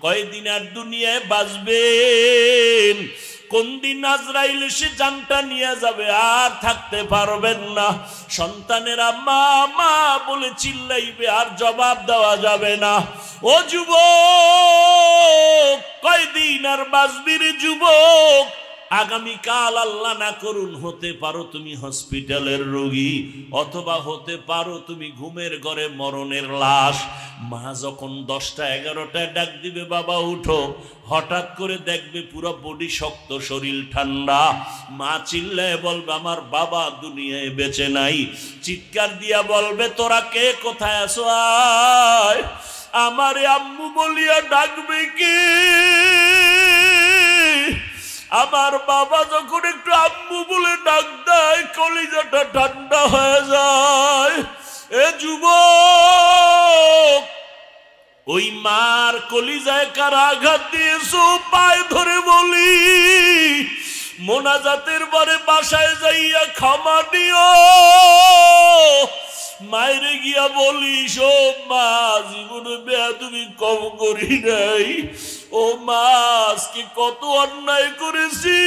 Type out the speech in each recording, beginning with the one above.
কয়দিন আর দুনিয়ায় বাঁচবেন? কোন দিন আজরাইল এসে জানটা নিয়ে যাবে, আর থাকতে পারবেন না। সন্তানেরা মা মা বলে চিল্লাইবে, আর জবাব দেওয়া যাবে না। ও যুবক, কয়দিন আর বাঁচবি রে যুবক? আগামীকাল আল্লাহ না করুন হতে পারো তুমি হসপিটালের রোগী, অথবা হতে পারো তুমি ঘুমের ঘরে মরণের লাশ। মা যখন 10টা 11টায় ডাক দিবে, বাবা উঠো, হঠাৎ করে দেখবে পুরো বডি শক্ত, শরীর ঠান্ডা। মা চিল্লায় বলবে, আমার বাবা দুনিয়ায় বেঁচে নাই। চিৎকার দিয়া বলবে, তোরা কে, কোথায় আছো, আয়। আমারে আম্মু বলিয়া ডাকবে কে? আমার বাবা যখন একটু আম্মু বলে ডাক দেয়, কলিজাটা ঠান্ডা হয়ে যায়। এ যুবক, ওই মার কলিজায় কার আঘাত দিয়েছো? পায়ে ধরে বলি, মোনাজাতের পরে বাসায় যাইয়া ক্ষমা দিও। মায়েরে গিয়া বলিস, ও মা, জীবনে বেয়াদবি কম করি নাই। ও মা, আজকে কত অন্যায় করেছি,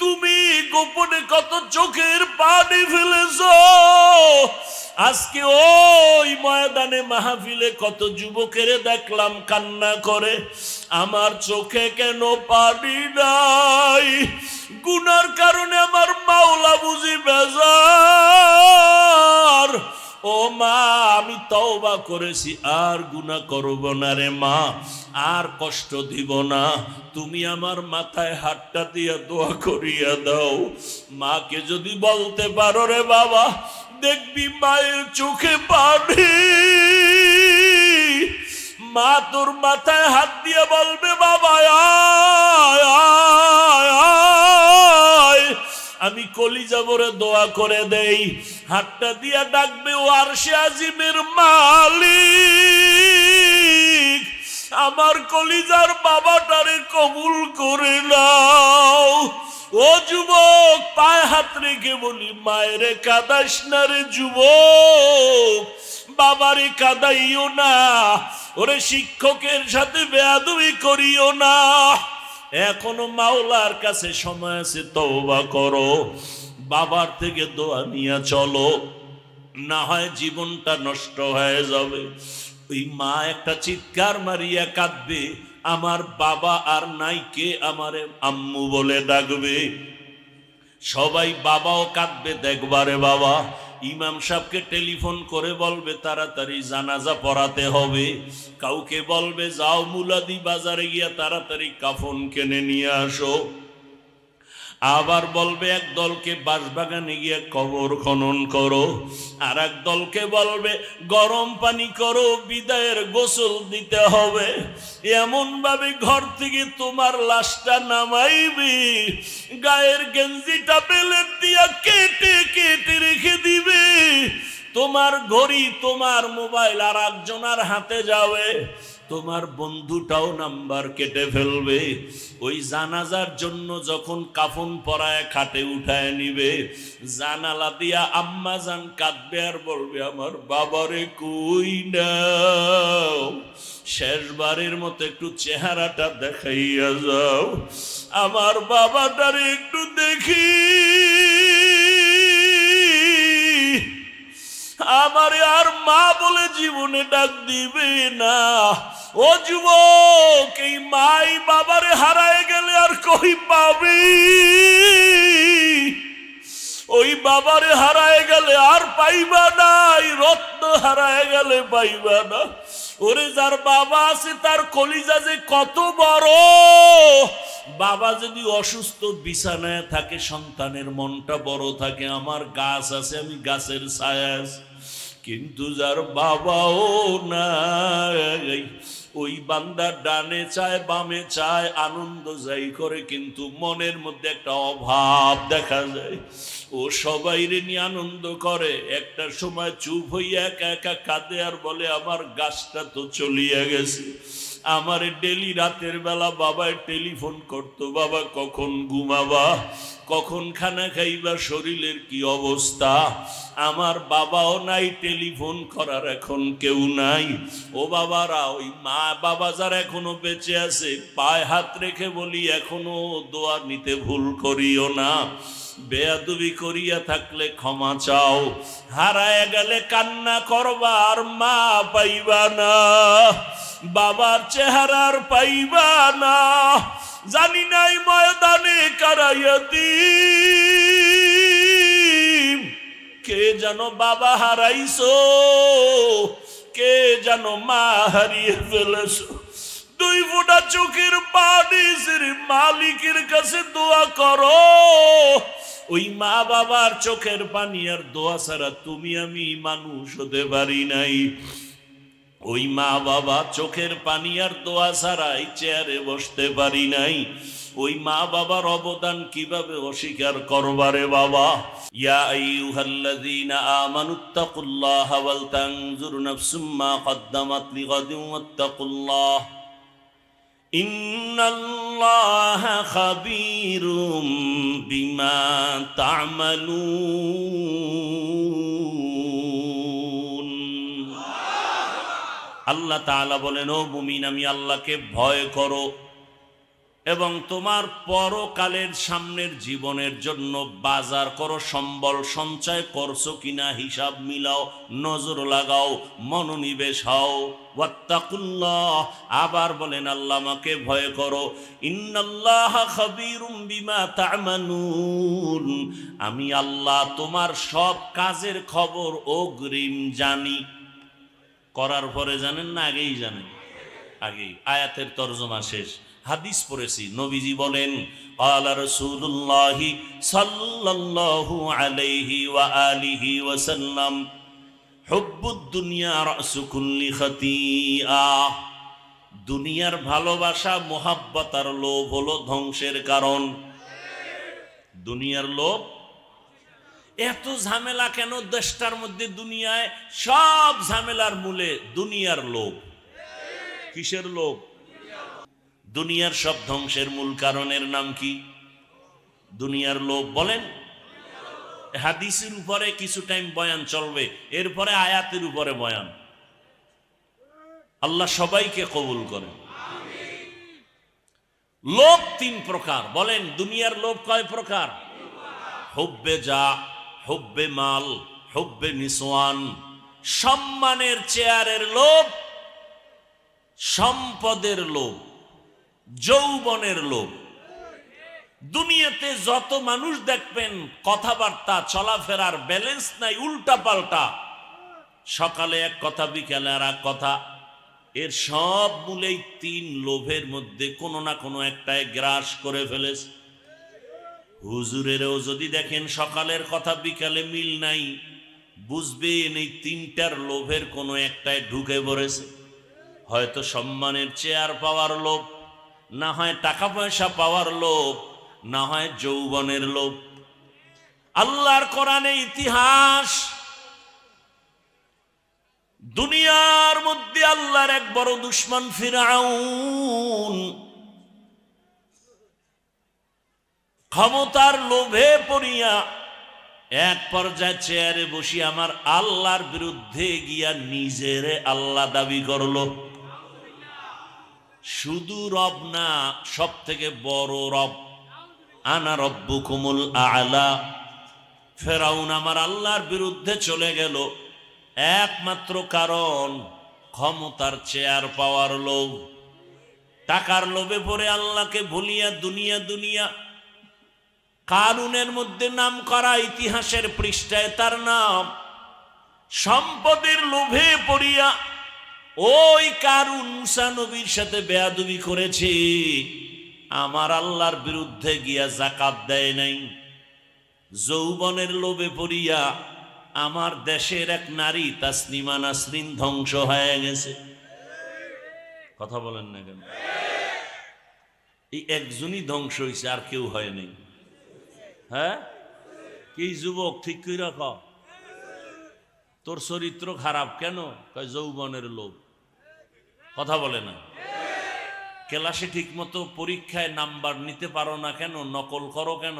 তুমি গোপনে কত চোখের পানি ফেলেছ। আজকে ওই ময়দানে মাহফিলে কত যুবকের দেখলাম কান্না করে, আমার চোখে কেন পানি নাই? গুনার কারণে আমার মাওলা বুঝি বেজার। ও মা, আমি তওবা করেছি, আর গুনাহ করব না রে মা, আর কষ্ট দিব না। তুমি আমার মাথায় হাতটা দিয়ে দোয়া করিয়া দাও। মাকে যদি বলতে পারো রে বাবা, দেখবি মায়ের চোখে পানি। মা তোর মাথায় হাত দিয়ে বলবে, বাবা আয় আয় আয়, আমি কলিজা ভরে দোয়া করে দেই। হাতটা দিয়া ডাকবে, ও আরশে আজিমের মালিক, আমার কলিজার বাবাটারে কবুল করে নাও। ও যুবক, পায়ে হাত রেখে বলি, মায়েরে কাঁদাস না রে যুবক, বাবারে কাঁদাইও না, ওরে শিক্ষকের সাথে বেয়াদবি করিও না। এখনো মাওলার কাছে সময় আছে, তওবা করো, বাবার থেকে দোয়া নিয়ে চলো, না হয় জীবনটা নষ্ট হয়ে যাবে। ওই মা একটা চিৎকার মারিয়া কাঁদবে, আমার বাবা আর নাই, কে আমারে আম্মু বলে ডাকবে। সবাই বাবাও কাঁদবে, দেখবারে বাবা। ইমাম সাহেবকে টেলিফোন করে বলবে তাড়াতাড়ি জানাজা পড়াতে হবে। কাউকে বলবে যাও মুলাদি বাজারে গিয়া তাড়াতাড়ি কাফন কিনে নিয়ে আসো। আবার বলবে এক দলকে বাঁশবাগানে গিয়ে কবর খনন করো, আর এক দলকে বলবে গরম পানি করো, বিদায়ের গোসল দিতে হবে। এমন ভাবে ঘর থেকে তোমার লাশটা নামাইবে, গায়ের গেঞ্জিটা বেলেট দিয়া কেটে কেটে রেখে দিবে। তোমার ঘড়ি, তোমার মোবাইল আর একজনের হাতে যাবে, তোমার বন্ধুটাও নাম্বার কেটে ফেলবে। ওই জানাজার জন্য যখন কাফন পরায় খাটে উঠায় নিবে, জানালা দিয়া আম্মা জান কাঁদবে আর বলবে, আমার বাবারে কই নাও, শেষবারের মতো একটু চেহারাটা দেখাইয়া যাও, আমার বাবাটারে একটু দেখি। আমারে আর মা বলে জীবনে ডাক দিবে না। ও যুবক, এই মাই বাবারে হারায় গেলে আর কই পাবি? ওই বাবারে হারায় গেলে আর পাইবা না, এই রত্ন হারায় গেলে পাইবা না। ওরে যার বাবা আছে তার কলিজা যে কত বড়। বাবা যদি অসুস্থ বিছানায় থাকে, সন্তানের মনটা বড় থাকে, আমার গাছ আছে, আমি গাছের ছায়া আছি। কিন্তু যার বাবাও নাই, ওই বান্দা ডানে চায় বামে চায়, আনন্দ যাই করে, কিন্তু মনের মধ্যে একটা অভাব দেখা যায়। ও সবাইরে নিয়ে আনন্দ করে, একটা সময় চুপ হইয়া একা একা কাঁদে আর বলে, আমার গাছটা তো চলিয়া গেছে, আমার ডেলি রাতের বেলা বাবায় টেলিফোন করতো, বাবা কখন ঘুমাবা, কখন খানা খাইবা, শরীরের কি অবস্থা। আমার বাবাও নাই, টেলিফোন করার এখন কেউ নাই। ও বাবারা, ওই মা বাবা যারা এখনো বেঁচে আছে, পায়ে হাত রেখে বলি এখনো দোয়া নিতে ভুল করিও না। বেয়াদবি করিয়া থাকলে ক্ষমা চাও। হারায় গেলে কান্না করবা আর মা পাইবা না, বাবার চেহারার পাইবা না। জানি নাই ময়দানে কারাইয়াতি কে যেন বাবা হারাইছো, কে যেন মা হারিয়ে ফেলেছো। দুই ফোঁটা চোখের পানি মালিকের কাছে দোয়া করো। ওই মা বাবার চোখের পানি আর দোয়া ছাড়া তুমি আমি মানুষ হতে পারি নাই। ওই মা বাবা চোখের পানি আর দোয়া ছাড়াই চেয়ারে বসতে পারি নাই। ওই মা বাবার অবদান কিভাবে অস্বীকার করবারে বাবা। ইয়া আইয়ুহাল্লাযীনা আমানুত্তাকুল্লাহা ওয়াল তানজুর নাফসুম মা কদ্দামাত লিগাদিন ওয়াত্তাকুল্লাহ ইন্নাল্লাহা খাবীরুম বিমা তা'মালুন। আল্লাহ তাআলা বলেন, ও মুমিন, আমি আল্লাহকে ভয় করো এবং তোমার পরকালের সামনের জীবনের জন্য বাজার করো, সম্বল সঞ্চয় করছো কিনা হিসাব মিলাও, নজর লাগাও, মনোনিবেশ হও। ওয়াত্তাকুল্লাহ, আবার বলেন আল্লাহ আমাকে ভয় করো। ইন্নাল্লাহা খাবীরুম বিমা তা'মালুন, আমি আল্লাহ তোমার সব কাজের খবর অগ্রিম জানি। করার পরে জানেন না আগেই জানেন? আগেই। আয়াতের তরজমা শেষ। হাদিস পড়েছি, নবীজি বলেন, ক্বালা রাসূলুল্লাহ সাল্লাল্লাহু আলাইহি ওয়া আলিহি ওয়াসাল্লাম, হুব্বুদ দুনিয়া রাসু কুল্লি খাতিয়া। দুনিয়ার ভালোবাসা, মোহাব্বত আর লোভ হলো ধ্বংসের কারণ। দুনিয়ার লোভ। এত ঝামেলা কেন দেশটার মধ্যে? দুনিয়ায় সব ঝামেলার মূলে দুনিয়ার লোভ। কিসের লোভ? দুনিয়ার সব ধ্বংসের মূল কারণের নাম কি? দুনিয়ার লোভ। বলেন, হাদিসের উপরে কিছু টাইম বয়ান চলবে, এরপরে আয়াতের উপরে বয়ান। আল্লাহ সবাইকে কবুল করেন। লোভ তিন প্রকার। বলেন, দুনিয়ার লোভ কয় প্রকার? হুব্বে যা, হুব্বে মাল, হুব্বে নিসওয়ান। সম্মানের চেয়ারের লোভ, সম্পদের লোভ, যৌবনের লোভ। দুনিয়াতে যত মানুষ দেখবেন কথাবার্তা চলাফেরার ব্যালেন্স নাই, উল্টা পাল্টা। সকালে এক কথা, বিকালে আর এক কথা। এর সব মূলেই তিন লোভের মধ্যে কোনো না কোনো একটাই গ্রাস করে ফেলেছে। হুজুরেরও যদি দেখেন সকালের কথা বিকালে মিল নাই, বুঝবেন এই তিনটার লোভের কোনো একটাই ঢুকে পড়েছে। হয়তো সম্মানের চেয়ার পাওয়ার লোভ, না হয় টাকা পয়সা পাওয়ার লোভ, না হয় যৌবনের লোভ। আল্লাহর কোরআনে ইতিহাস, দুনিয়ার মধ্যে আল্লাহর এক বড় দুশমন ফিরআউন ক্ষমতার লোভে পড়িয়া এক পর্যায়ে চেয়ারে বসি আমার আল্লাহর বিরুদ্ধে গিয়া নিজেরে আল্লাহ দাবি করলো। শুধু রব না, সব থেকে বড় রব। আনা রব্বুকুমুল আ'লা। ফেরাউন আমার আল্লাহর বিরুদ্ধে চলে গেল একমাত্র কারণ ক্ষমতার চেয়ার পাওয়ার লোভ। টাকার লোভে পড়ে আল্লাহকে ভুলিয়া দুনিয়া দুনিয়া। কারুনের মধ্যে নাম করা, ইতিহাসের পৃষ্ঠায় তার নাম। সম্পদের লোভে পড়িয়া ওই কারুন মুসা নবীর সাথে বেয়াদবি করেছে, আমার আল্লাহর বিরুদ্ধে গিয়া যাকাত দেয় নাই। যৌবনের লোভে পড়িয়া আমার দেশের এক নারী তাসনিমা নাসরিন ধ্বংস হয়ে গেছে। কথা বলেন না কেন? এই একজনই ধ্বংস হয়েছে, আর কেউ হয় নাই। হ্যাঁ, কি যুবক ঠিক করে রাখ, তোর চরিত্র খারাপ কেন? যৌবনের লোভ। কথা বলে না। ক্লাসে ঠিক মতো পরীক্ষায় নাম্বার নিতে পারো না কেন, নকল করো কেন?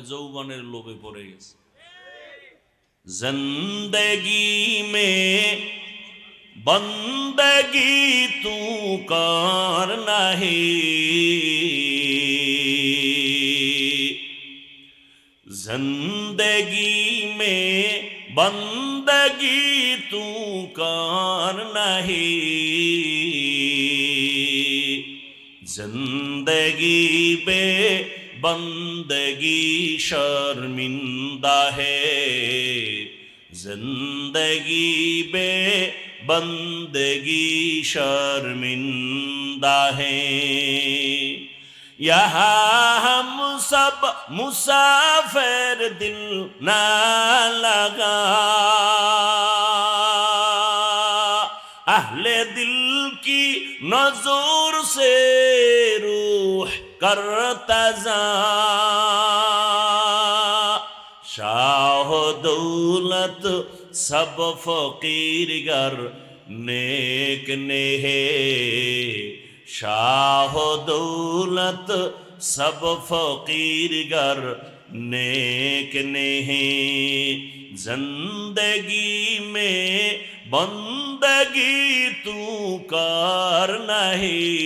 যৌবনের লোভে পড়ে গেছে। জিন্দেগি মে বন্দগি তু কর নাহি, जिंदगी में बंदगी तू कर नहीं, जिंदगी बे बंदगी शर्मिंदा है, जिंदगी बे बंदगी शर्मिंदा है। यहाँ हम सब मुसाफिर दिल ना लगा, अहले दिल की नजर से रूह करता जा, शाह दौलत सब फकीर गर नेक ने है, शाह दौलत सब फकीर गर नेक नहीं, जिंदगी में बंदगी तू कर नहीं,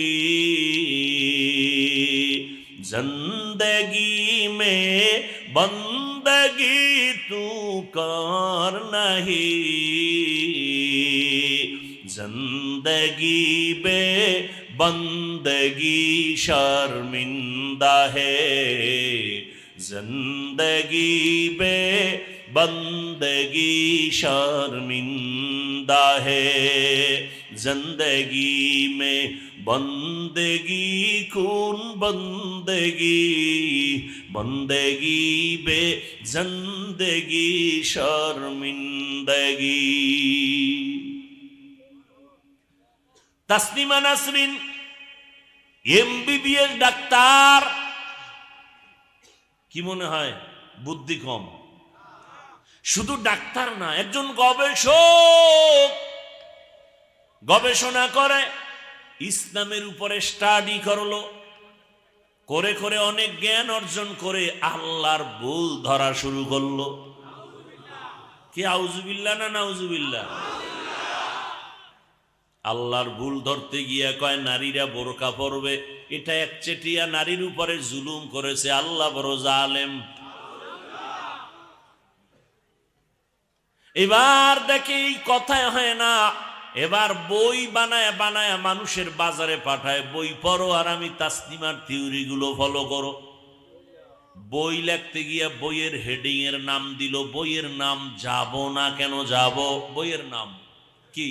जिंदगी में बंदगी तू कर नहीं, जिंदगी बे बंदगी शर्मिंदा है, जिंदगी बे बंदगी शर्मिंदा है, जिंदगी में बंदगी कौन बंदगी, बंदगी बे जिंदगी शर्मिंदगी। তাসনিমা নাসরিন এমবিবিএস ডাক্তার, কি মনে হয় বুদ্ধি কম? শুধু ডাক্তার না, একজন গবেষক, গবেষণা করে ইসলামের উপরে স্টাডি করলো, করে করে অনেক জ্ঞান অর্জন করে আল্লাহর ভুল ধরা শুরু করলো। কি আউযুবিল্লাহ না নাউযুবিল্লাহ? আল্লাহর ভুল ধরতে গিয়া কয় নারীরা বোরকা পরবে, এটা একচেটিয়া নারীর উপরে জুলুম করেছে, আল্লাহ বড় জালেম। এবার দেখে এই কথায় হয় না, এবার বই বানায় বানায় মানুষের বাজারে পাঠায়, বই পড়ো আর আমি তাসনিমার থিওরি গুলো ফলো করো। বই লিখতে গিয়া বইয়ের হেডিং এর নাম দিল, বইয়ের নাম যাব না কেন যাব, বইয়ের নাম কি?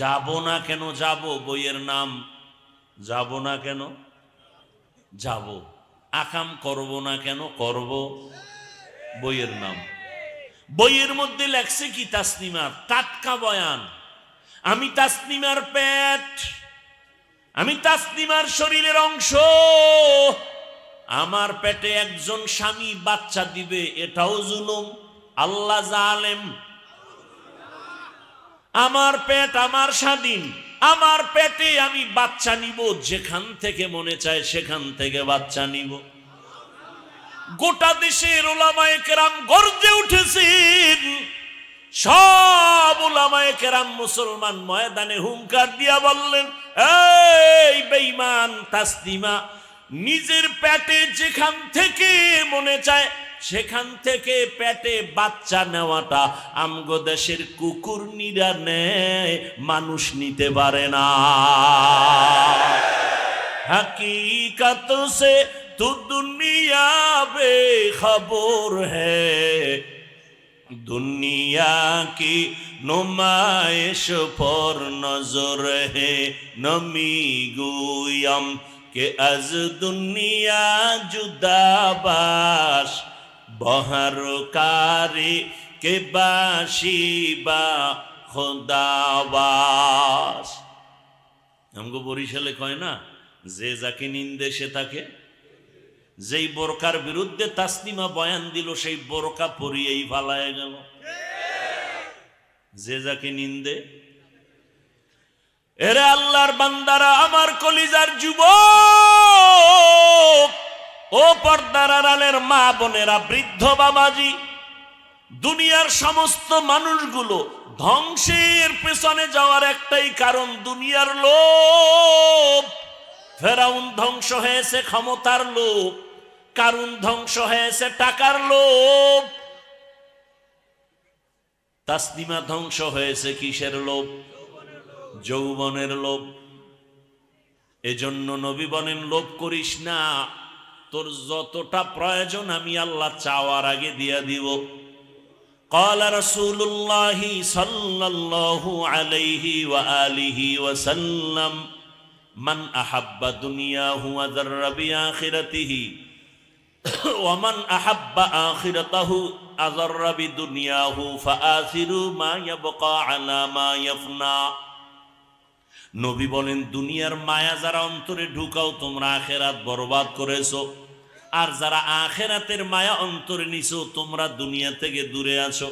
যাব না কেন যাব, বইয়ের নাম যাব না কেন যাব, আকাম করব না কেন করব, বইয়ের নাম। বইয়ের মধ্যে লেখছে কি? তাসনিমার টাটকা বয়ান, আমি তাসনিমার পেট, আমি তাসনিমার শরীরের অংশ, আমার পেটে একজন স্বামী বাচ্চা দিবে, এটাও জুলুম, আল্লাহ জালেম। আমার পেট আমার স্বাধীন, আমার পেটে আমি বাচ্চা নিব, যেখান থেকে মনে চায় সেখান থেকে বাচ্চা নিব। গোটা দেশের উলামায়ে কেরাম গর্জে উঠেছেন, সব উলামায়ে কেরাম মুসলমান ময়দানে হুঙ্কার দিয়া বললেন, এই বেঈমান তাসনিমা, নিজের পেটে যেখান থেকে মনে চায় সেখান থেকে পেটে বাচ্চা নেওয়াটা আমগো দেশের কুকুর নিরা নেয়, মানুষ নিতে পারে না। हकीकत से तू दुनिया बेखबर है, दुनिया की नुमाइश पर नजर है, नमी गोयम के अज दुनिया जुदाबाश बहरकारी के बाशिबा खुदाबाश। हमको বরিশালে কয় না, যে যাকে নিন্দে সে তাকে, যেই বোরকার বিরুদ্ধে তাসনিমা বয়ান দিল সেই বোরকা পরিয়েই ফালায় গেল। ঠিক। যে যাকে নিন্দে, এরে আল্লাহর বান্দারা, আমার কলিজার যুবক, ও পর্দার আড়ালের মা বোনেরা, বৃদ্ধ বাবাজি, দুনিয়ার সমস্ত মানুষগুলো ধ্বংসের পেছনে যাওয়ার একটাই কারণ, দুনিয়ার লোভ। ফেরাউন ধ্বংস হয়েছে ক্ষমতার লোভ, কারুন ধ্বংস হয়েছে টাকার লোভ, তাসলিমা ধ্বংস হয়েছে কিসের লোভ? যৌবনের লোভ। এজন্য নবী বলেন, লোভ করিস না, তোর যতটা প্রয়োজন আমি আল্লাহ চাওয়ার আগে দিয়া দিব। قال رسول الله صلى الله عليه وآله وسلم من أحب دنياه وذر بآخرته ومن أحب آخرته أذر بدنياه فآثروا ما يبقى على ما يفنى। নবী বলেন, দুনিয়ার মায়া যারা অন্তরে ঢুকাও তোমরা আখেরাত বরবাদ করেছো, আর যারা আখেরাতের মায়া অন্তরে নিছো তোমরা দুনিয়া থেকে দূরে আছো।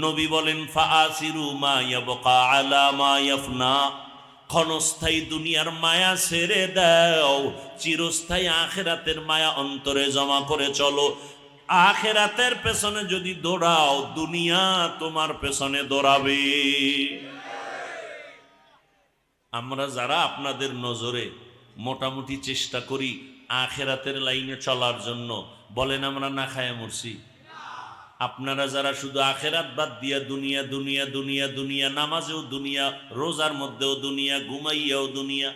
নবী বলেন, ফাআসিরু মা ইয়াবকা আলা মা ইয়াফনা, ক্ষণস্থায়ী দুনিয়ার মায়া ছেড়ে দাও, চিরস্থায়ী আখেরাতের মায়া অন্তরে জমা করে চলো। আখেরাতের পেছনে যদি দৌড়াও, দুনিয়া তোমার পেছনে দৌড়াবে। আমরা যারা আপনাদের নজরে মোটামুটি চেষ্টা করি আখেরাতের লাইনে চলার জন্য, বলেন আমরা না খায় মরছি? আপনারা যারা শুধু আখেরাত বাদ দিয়া দুনিয়া দুনিয়া দুনিয়া দুনিয়া, নামাজেও দুনিয়া, রোজার মধ্যেও দুনিয়া, ঘুমাইয়াও দুনিয়া,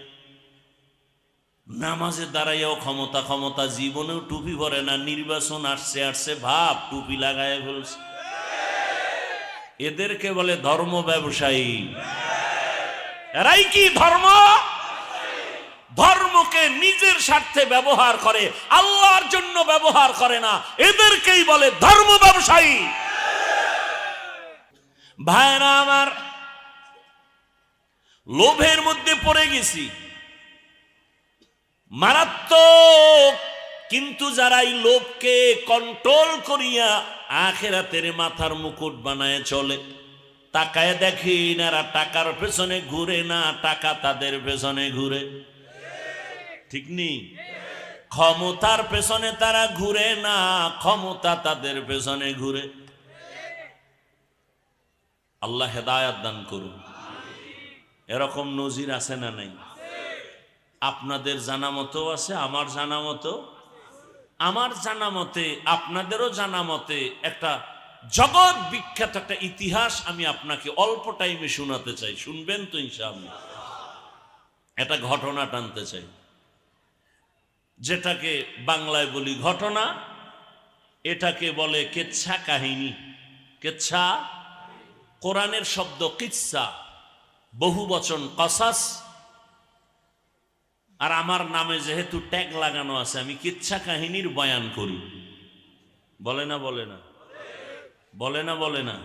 নামাজে দাঁড়াইয়াও ক্ষমতা ক্ষমতা, জীবনেও টুপি পরে না, নির্বাচন আসছে আসছে ভাব টুপি লাগায় ফেলছে, এদেরকে বলে ধর্ম ব্যবসায়ী। এরাই কি ধর্ম? ধর্মকে নিজের স্বার্থে ব্যবহার করে, আল্লাহর জন্য ব্যবহার করে না, এদেরকেই বলে ধর্ম ব্যবসায়ী। ভাইরা আমার, লোভের মধ্যে পড়ে গেছি মারাত্মক, কিন্তু যারা এই লোভকে কন্ট্রোল করিয়া আখিরাতের মাথার মুকুট বানায় চলে, তাকায় দেখেন এরা টাকার পেছনে ঘুরে না, টাকা তাদের পেছনে ঘুরে। ঠিক নেই? ক্ষমতার পেছনে তারা ঘুরে না, ক্ষমতা তাদের পেছনে ঘুরে। আল্লাহ হেদায়াত দান করুন। এরকম নজির আছে না নাই? আপনাদের জানা মতো আছে, আমার জানা মতো, আমার জানা মতে, আপনাদেরও জানা মতে একটা জগৎ বিখ্যাত একটা ইতিহাস আমি আপনাকে অল্প টাইমে শোনাতে চাই। শুনবেন তো ইনশাআল্লাহ? একটা ঘটনা টানতে চাই, যেটাকে বাংলায় বলি ঘটনা, এটাকে বলে কেচ্ছা কাহিনী। কেচ্ছা, কোরআনের শব্দ কিচ্ছা, বহু বচন কসাস, আর আমার নামে যেহেতু ট্যাগ লাগানো আছে, আমি কিচ্ছা কাহিনীর বয়ান করি। বলে না বলে না বলে না বলে না?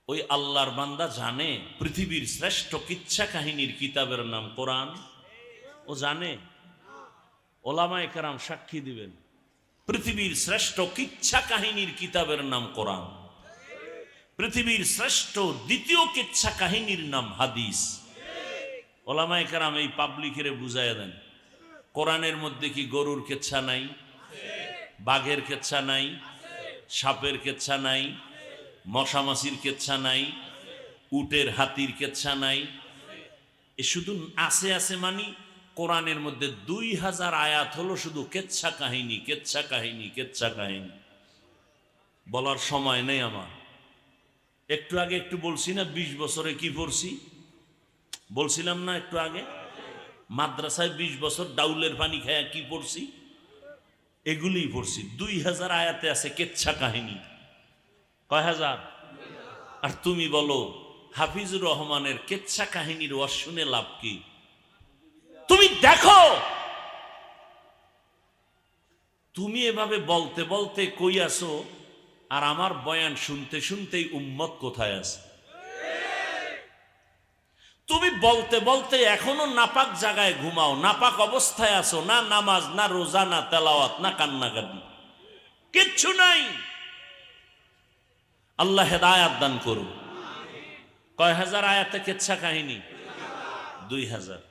ওই আল্লাহর বান্দা জানে পৃথিবীর শ্রেষ্ঠ কিচ্ছা কাহিনীর কিতাবের নাম কোরআন? ও জানে? ওলামায়ে কেরাম সাক্ষী দিবেন, পৃথিবীর শ্রেষ্ঠ কিচ্ছা কাহিনীর কিতাবের নাম কোরআন। পৃথিবীর শ্রেষ্ঠ দ্বিতীয় কিচ্ছা কাহিনীর নাম হাদিস। ওলামায়ে কেরাম এই পাবলিকের বুঝাইয়া দেন, কোরআনের মধ্যে কি গরুর কেচ্ছা নাই? বাঘের কেচ্ছা নাই? সাপের কেচ্ছা নাই? মশামাছির কেচ্ছা নাই? উটের হাতির কেচ্ছা নাই? এ শুধু আছে আছে মানি কোরআনের মধ্যে 2000 আয়াত হলো শুধু কেচ্ছা কাহিনী, কেচ্ছা কাহিনী, কেচ্ছা কাহিনী। বলার সময় নেই আমার। একটু আগে একটু বলছি না 20 বছরে কি পড়ছি? বলছিলাম না একটু আগে? মাদ্রাসায় 20 বছর ডাউলের পানি খায়া কি পড়ছি? এগুলি পড়ছি। 2000 আয়াতে আছে কেচ্ছা কাহিনী। কয় হাজার? আর তুমি বলো হাফিজুর রহমানের কেচ্ছা কাহিনীর ওয়াজ শুনে লাভ কি? তুমি দেখো, তুমি এভাবে বলতে বলতে কই আসো, আর আমার বয়ান শুনতে শুনতেই উম্মত কোথায় আছে? তুমি বলতে বলতে এখনো নাপাক জায়গায় ঘুমাও, নাপাক অবস্থায় আছো, না নামাজ, না রোজা, না তেলাওয়াত, না কান্নাকাটি, কিচ্ছু নাই। আল্লাহ হেদায়াত দান করুন। কয় হাজার আয়াতে কেচ্ছা কাহিনী? 2000।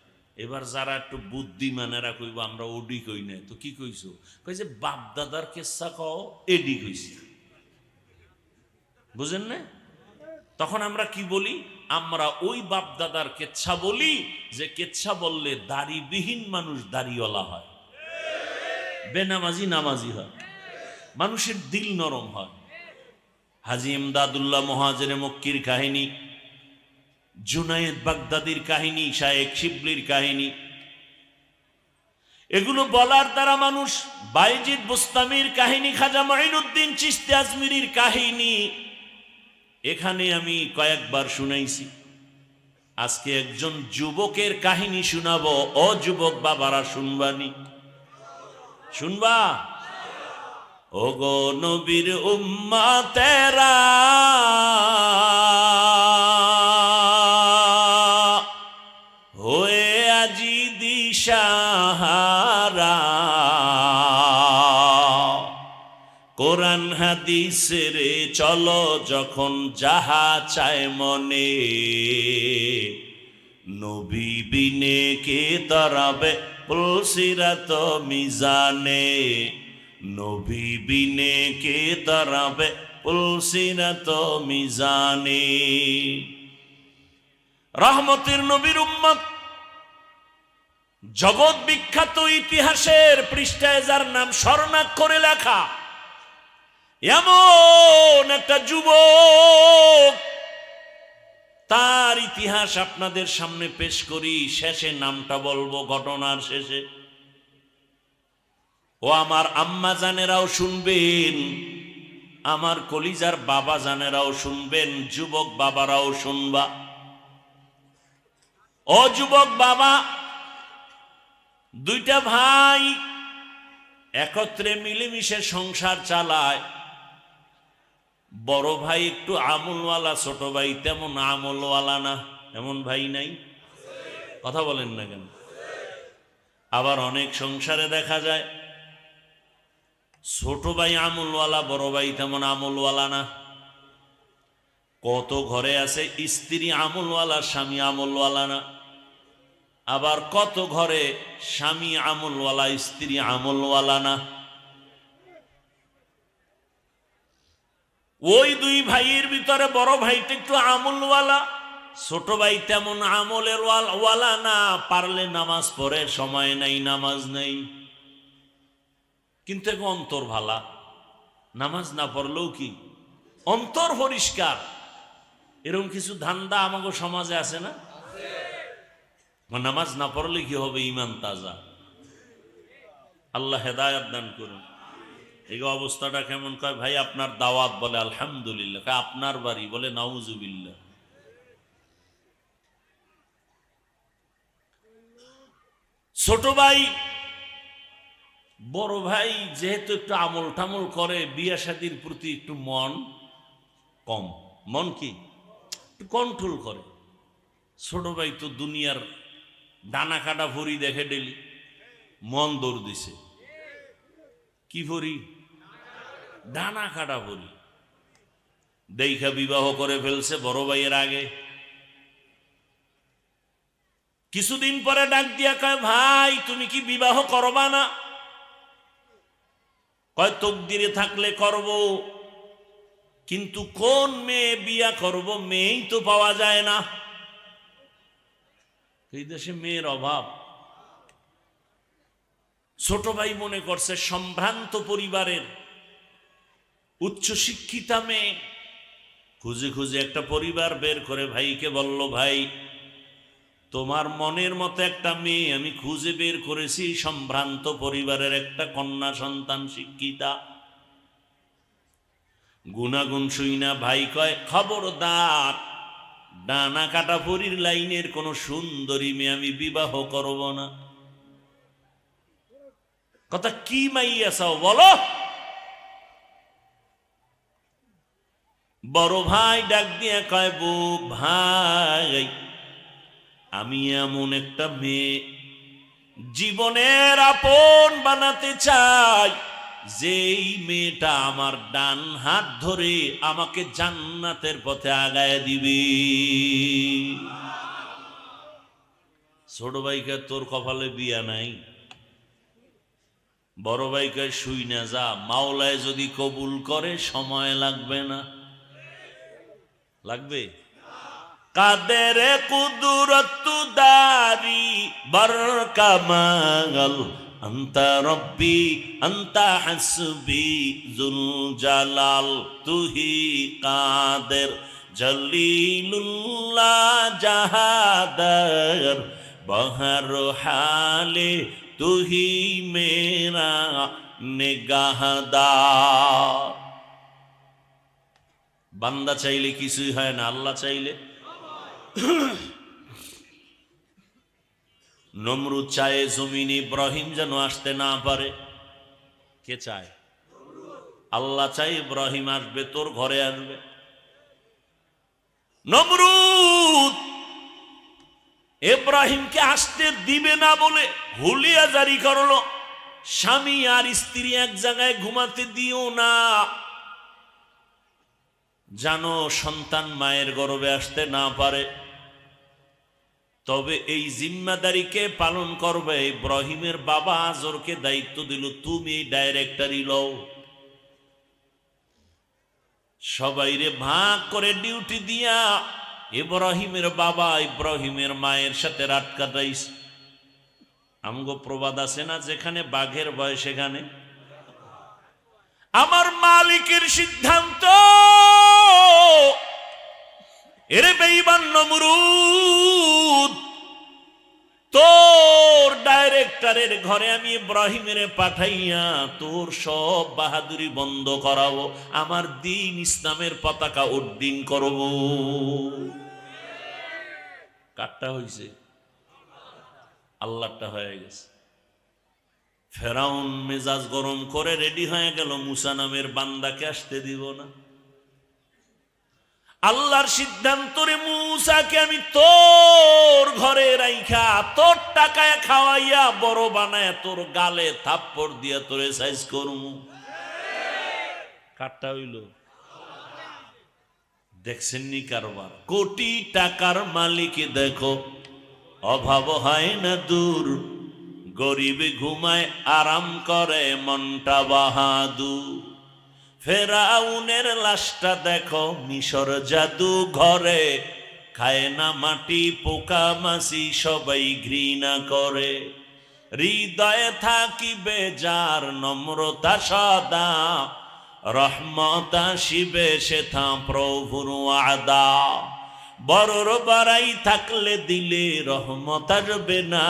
এবার যারা একটু বুদ্ধিমানেরা কইব আমরা ওডি কই না, তো কি কইছো? কই যে বাপ দাদার কেচ্ছা কও, এডি কইছি। বুঝেন না? তখন আমরা কি বলি? আমরা ওই বাপ দাদার কেচ্ছা বলি যে কেচ্ছা বললে দাড়িবিহীন মানুষ দাড়িওয়ালা হয়, বেনামাজি নামাজি হয়, মানুষের দিল নরম হয়। হাজী ইমদাদুল্লাহ মুহাজিরে মক্কির কাহিনী, জুনায়েদ বাগদাদির কাহিনী, শায়েখ শিবলির কাহিনী, এগুলো বলার দ্বারা মানুষ, বাইজিদ বুস্তামির কাহিনী, খাজা মাইনুদ্দিন চিশতি আজমিরির কাহিনী এখানে আমি কয়েকবার শুনাইছি। আজকে একজন যুবকের কাহিনী শুনাবো। ও যুবক বাবারা, শুনবানি? শুনবা? ও গো নবীর উম্মতেরা, হয়ে আজি দিশাহারা, কোরআন হাদিসের চলো যখন যাহা চায় মনে, নবী বিনে কে তরাবে পুলসিরাত মিজানে, নবী বিনে কে তরাবে পুলসিরাত মিজানে। রহমতের নবীর উম্মত, জগৎ বিখ্যাত ইতিহাসের পৃষ্ঠায় যার নাম স্বর্ণাক্ষরে লেখা, এমন একটা যুবক, তার ইতিহাস আপনাদের সামনে পেশ করি। শেষে নামটা বলবো ঘটনার শেষে। ও আমার আম্মা জানেরাও শুনবেন, আমার কলিজার বাবা জানেরাও শুনবেন, যুবক বাবারাও শুনবা। ও যুবক বাবা, দুইটা ভাই একত্রে মিলেমিশে সংসার চালায়। বড় ভাই একটু আমলওয়ালা, ছোট ভাই তেমন আমলওয়ালা না। এমন ভাই নাই? কথা বলেন না কেন? আবার অনেক সংসারে দেখা যায় ছোট ভাই আমলওয়ালা, বড় ভাই তেমন আমলওয়ালা না। কত ঘরে আছে স্ত্রী আমলওয়ালা, স্বামী আমলওয়ালা না। আবার কত ঘরে স্বামী আমলওয়ালা, স্ত্রী আমলওয়ালা না। ওই দুই ভাইয়ের ভিতরে বড় ভাইটা একটু আমলওয়ালা, ছোট ভাই তেমন আমলের ওয়ালা না। পারলে নামাজ পড়ে, সময় নাই, নামাজ নেই, কিন্তু এখন অন্তর ভালা। নামাজ না পড়লেও কি অন্তর পরিষ্কার। এরকম কিছু ধান্দা আমাকে সমাজে আছে না? নামাজ না পড়লে কি হবে? ইমান তাজা। আল্লাহ হেদায়েত দান করুন। এই অবস্থাটা কেমন? কয় ভাই আপনার দাওয়াত, বলে আলহামদুলিল্লাহ। আপনার বাড়ি, বলে নাউজুবিল্লাহ। ছোট ভাই বড় ভাই যেহেতু একটু আমল টামল করে, বিয়ে শাদীর প্রতি একটু মন কম, মন কি একটু কন্ট্রোল করে। ছোট ভাই তো দুনিয়ার ডানা কাটা ভরি দেখে ডেলি, মন দৌড় দিছে। কি ভরি? ডানা কাটা ভরি দেখা বিবাহ করে ফেলছে বড় ভাইয়ের আগে। কিছুদিন পরে ডাক দিয়া কয়, ভাই তুমি কি বিবাহ করবা না? কয় তকদিরে থাকলে করব, কিন্তু কোন মেয়ে বিয়া করব? মেয়েই তো পাওয়া যায় না। এই দেশে মেয়ের অভাব। ছোট ভাই মনে করছে সম্ভ্রান্ত পরিবারের উচ্চ শিক্ষিতা মেয়ে, খুঁজে খুঁজে একটা পরিবার বের করে ভাইকে বলল, ভাই তোমার মনের মতো একটা মেয়ে আমি খুঁজে বের করেছি, সম্ভ্রান্ত পরিবারের একটা কন্যা সন্তান, শিক্ষিতা। গুনাগুন শুই না ভাই কয়, খবরদার ডানা কাটা পরির লাইনের কোন সুন্দরী মেয়ে আমি বিবাহ করব না। কথা কি মাইয়া চাও বলো? বড় ভাই ডাক দিয়ে কয়, বউ ভাই আমি এমন একটা মেয়ে জীবনের আপন বানাতে চাই, যেই মেয়েটা আমার ডান হাত ধরে আমাকে জান্নাতের পথে আগায় দিবে। ছোট ভাইকে তোর কপালে বিয়া নাই, বড় ভাইকে শুই না যা, মাওলায় যদি কবুল করে সময় লাগবে না? লাগবে? কাদের কুদরত দারি বরকামাল আন্তা রব্বি আন্তা হাসবি জুল জালাল তুহি কাদের জলিলুল্লাহ জাহাদার বহর হালে তুহি মেরা নিগাহদার। বান্দা চাইলে কিছুই হয় না, আল্লাহ চাইলে। নমরুদ চায় জমিন ইব্রাহিম যেন আসতে না পারে। কে চায়? আল্লাহ চাই ইব্রাহিম আসবে, তোর ঘরে আসবে। নমরুদ ইব্রাহিমকে আসতে দিবে না বলে হুলিয়া জারি করলো, স্বামী আর স্ত্রী এক জায়গায় ঘুমাতে দিও না, জানো সন্তান মায়ের গর্ভে আসতে না পারে। তবে এই জিম্মাদারিকে পালন করবে। ইব্রাহিমের বাবা আজরকে দায়িত্ব দিল, তুমি ডাইরেক্টরি লও, সবাইরে ভাগ করে ডিউটি দিয়া ইব্রাহিমের বাবা ইব্রাহিমের মায়ের সাথে রাত কাটাইস। আমগো প্রবাদ আছে না, যেখানে বাঘের ভয় সেখানে। আমার মালিকের সিদ্ধান্ত, এরে বেঈমান নমরুদ, তোর ডাইরেক্টরের ঘরে আমি ইব্রাহিমের পাঠাইয়া তোর সব বাহাদুরি বন্ধ করাবো, আমার দ্বীন ইসলামের পতাকা উড্ডীন করব। কারটা হইছে? আল্লাহটা হয়ে গেছে। ফেরাউন মেজাজ গরম করে রেডি হয়ে গেল, মুসা নামের বান্দাকে আসতে দিব না। আল্লাহর সিদ্ধান্ত রে, মুসাকে আমি তোর ঘরে রাইখা তোর টাকায় খাওয়াইয়া বড় বানায় তোর গালে থাপ্পড় দিয়া তোরে সাইজ করমু। কারটা হইল? দেখছেন নি কারবার? কোটি টাকার মালিক দেখো, অভাব হয় না দূর, গরিবে ঘুমায় আরাম করে মনটা বাহাদুর। ফেরাউনের লাশটা দেখো মিশর জাদু ঘরে, খায় না মাটি পোকা মাছি সবাই ঘৃণা করে। হৃদয়ে থাকিবে যার নম্রতা সদা, রহমত আসিবে সেথা প্রভুর ওয়াদা। বড়র বাড়াই থাকলে দিলে রহমত আসবে না,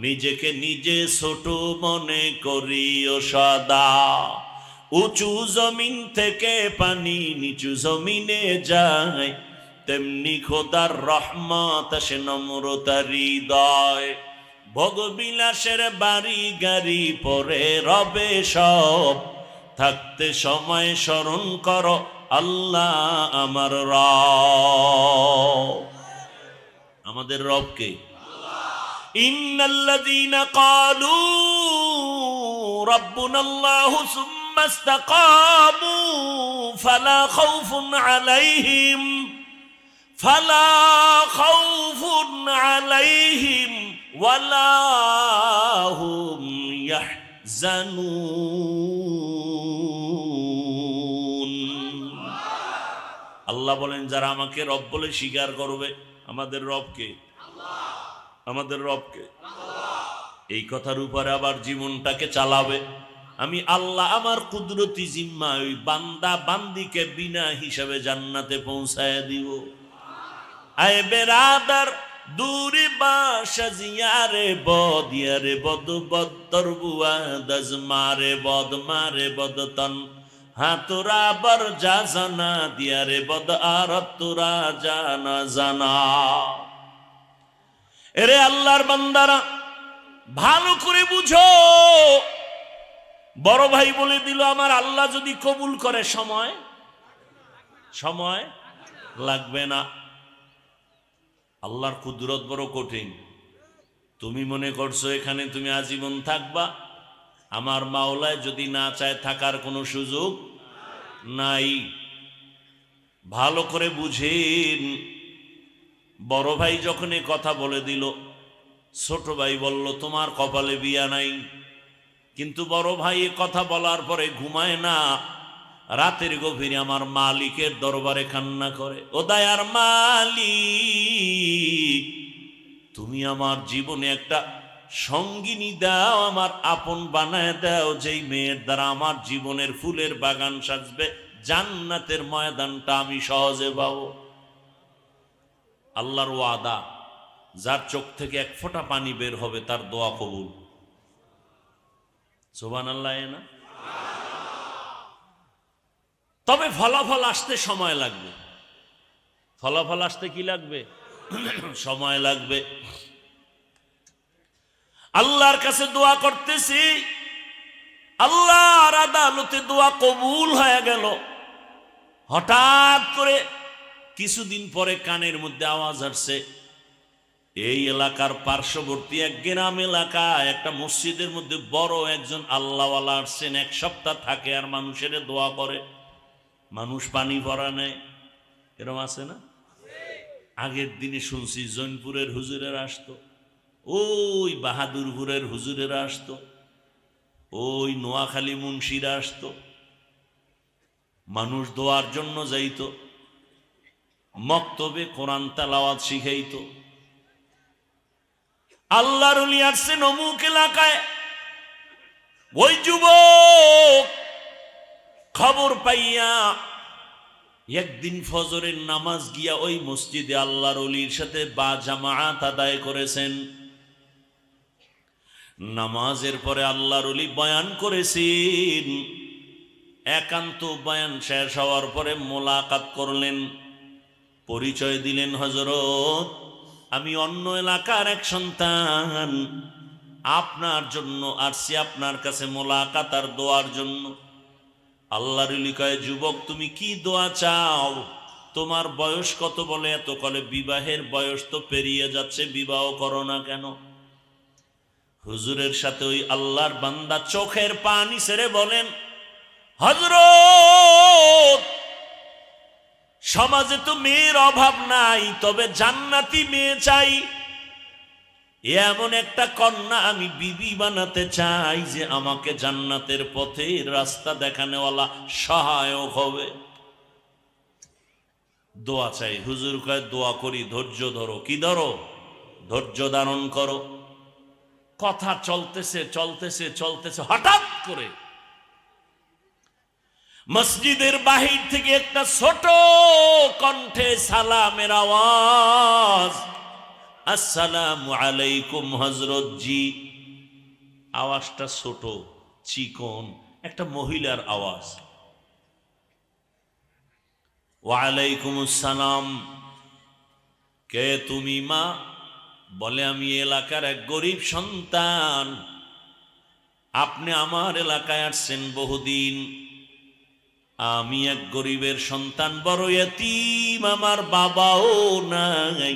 নিজেকে নিজে ছোট মনে করিও সদা। উঁচু জমিন থেকে পানি নিচু জমিনে যায়, তেমনি খোদার রহমত আসে নম্রতার হৃদয়। ভোগবিলাসের বাড়ি গাড়ি পরে রবে সব, থাকতে সময় স্মরণ করো আল্লাহ আমার রব। আমাদের রবকে। ইন্নাল্লাযীনা ক্বালু রাব্বুনাল্লাহু সুম্মা ইসতাকামু ফালা খাউফুন আলাইহিম ওয়ালা হুম ইয়াহজানুন। আল্লাহ বলেন, যারা আমাকে রব বলে স্বীকার করবে, আমাদের রবকে, আমাদের রবকে, এই কথার উপরে আবার জীবনটাকে চালাবে। আমি আল্লাহ আমার কুদরতি জিম্মা ওই বান্দা বান্দিকে বিনা হিসাবে জান্নাতে পৌঁছায় দিব। আয় বেরাদার দূরে বাসা জিয়ারে বদ ইয়ারে বদ বদর বুয়া দজ মারে বদ তন হাতুরা বর যা জানা দিয়ারে বদ আর তুরা জানা জানা। এরে আল্লাহর বান্দারা, ভালো করে বুঝো। বড় ভাই বলে দিল, আমার আল্লাহ যদি কবুল করে সময় লাগবে না। আল্লাহর কুদরত বড় কঠিন। তুমি মনে করছো এখানে তুমি আজীবন থাকবা, আমার মাওলায় যদি না চায় থাকার কোনো সুযোগ নাই। ভালো করে বুঝেন। বড় ভাই যখন এ কথা বলে দিল, ছোট ভাই বলল তোমার কপালে বিয়া নাই। কিন্তু বড় ভাই এ কথা বলার পরে ঘুমায় না, রাতের গভীরে আমার মালিকের দরবারে কান্না করে, ও দয়ার মালিক, তুমি আমার জীবনে একটা সঙ্গিনী দাও, আমার আপন বানায় দাও, যেই মেয়ের দ্বারা আমার জীবনের ফুলের বাগান সাজবে, জান্নাতের ময়দানটা আমি সহজে পাবো। আল্লাহর ওয়াদা, যার চোখ থেকে এক ফোঁটা পানি বের হবে তার দোয়া কবুল। সুবহানাল্লাহ না? তবে ফলাফল আসতে সময় লাগবে। ফলাফল আসতে কি লাগবে? সময় লাগবে। আল্লাহর কাছে দোয়া করতেছি, আল্লাহর আদালতে দোয়া কবুল হয়ে গেল। হঠাৎ করে কিছুদিন পরে কানের মধ্যে আওয়াজ আসছে, এই এলাকার পার্শ্ববর্তী এক গ্রাম এলাকায় একটা মসজিদের মধ্যে বড় একজন আল্লাহওয়ালা আসছেন, এক সপ্তাহ থাকে আর মানুষের দোয়া করে, মানুষ পানি ভরা নেয়। এরকম আছে না? আগের দিনে শুনছি জৈনপুরের হুজুরেরা আসতো, ওই বাহাদুরপুরের হুজুরেরা আসতো, ওই নোয়াখালী মুন্সিরা আসতো, মানুষ দোয়ার জন্য যাইত, মক্তবে কোরআন তেলাওয়াত শিখাইতো। আল্লাহর ওলি আসছেন অমুক এলাকায়। ওই যুবক খবর পাইয়া একদিন ফজরের নামাজ গিয়া ওই মসজিদে আল্লাহর ওলির সাথে বা জামাআত আদায় করেছেন। নামাজের পরে আল্লাহর ওলি বয়ান করেছেন। একান্ত বয়ান শেষ হওয়ার পরে মোলাকাত করলেন, পরিচয় দিলেন, হযরত আমি অন্য এলাকার এক সন্তান, আপনার জন্য আসছি, আপনার কাছে মোলাকাত আর দোয়ার জন্য। আল্লাহর ওলি কয়, যুবক তুমি কি দোয়া চাও? তোমার বয়স কত? বলে এত। কলে বিবাহের বয়স তো পেরিয়ে যাচ্ছে, বিবাহ করো না কেন? হুজুরের সাথে ওই আল্লাহর বান্দা চোখের পানি ছেড়ে বলেন, হযরত সমাজে তো মেয়ের অভাব নাই, তবে জান্নাতি মেয়ে চাই। এমন একটা কন্যা আমি বিবি বানাতে চাই যে আমাকে জান্নাতের পথে রাস্তা দেখানেওয়ালা সহায়ক হবে। দোয়া চাই। হুজুর কয়, দোয়া করি, ধৈর্য ধরো। কি ধরো? ধৈর্য ধারণ করো। কথা চলতেছে চলতেছে চলতেছে, হঠাৎ করে মসজিদের বাহির থেকে একটা ছোট কণ্ঠে সালামের আওয়াজ, আসসালামু আলাইকুম হযরত জি। আওয়াজটা ছোট, চিকন, একটা মহিলার আওয়াজ। ওয়ালাইকুম আসসালাম। কে তুমি মা? বলে আমি এলাকার এক গরিব সন্তান, আপনি আমার এলাকায় আসছেন বহুদিন। আমি এক গরিবের সন্তান, বড় এতিম, আমার বাবাও নাই,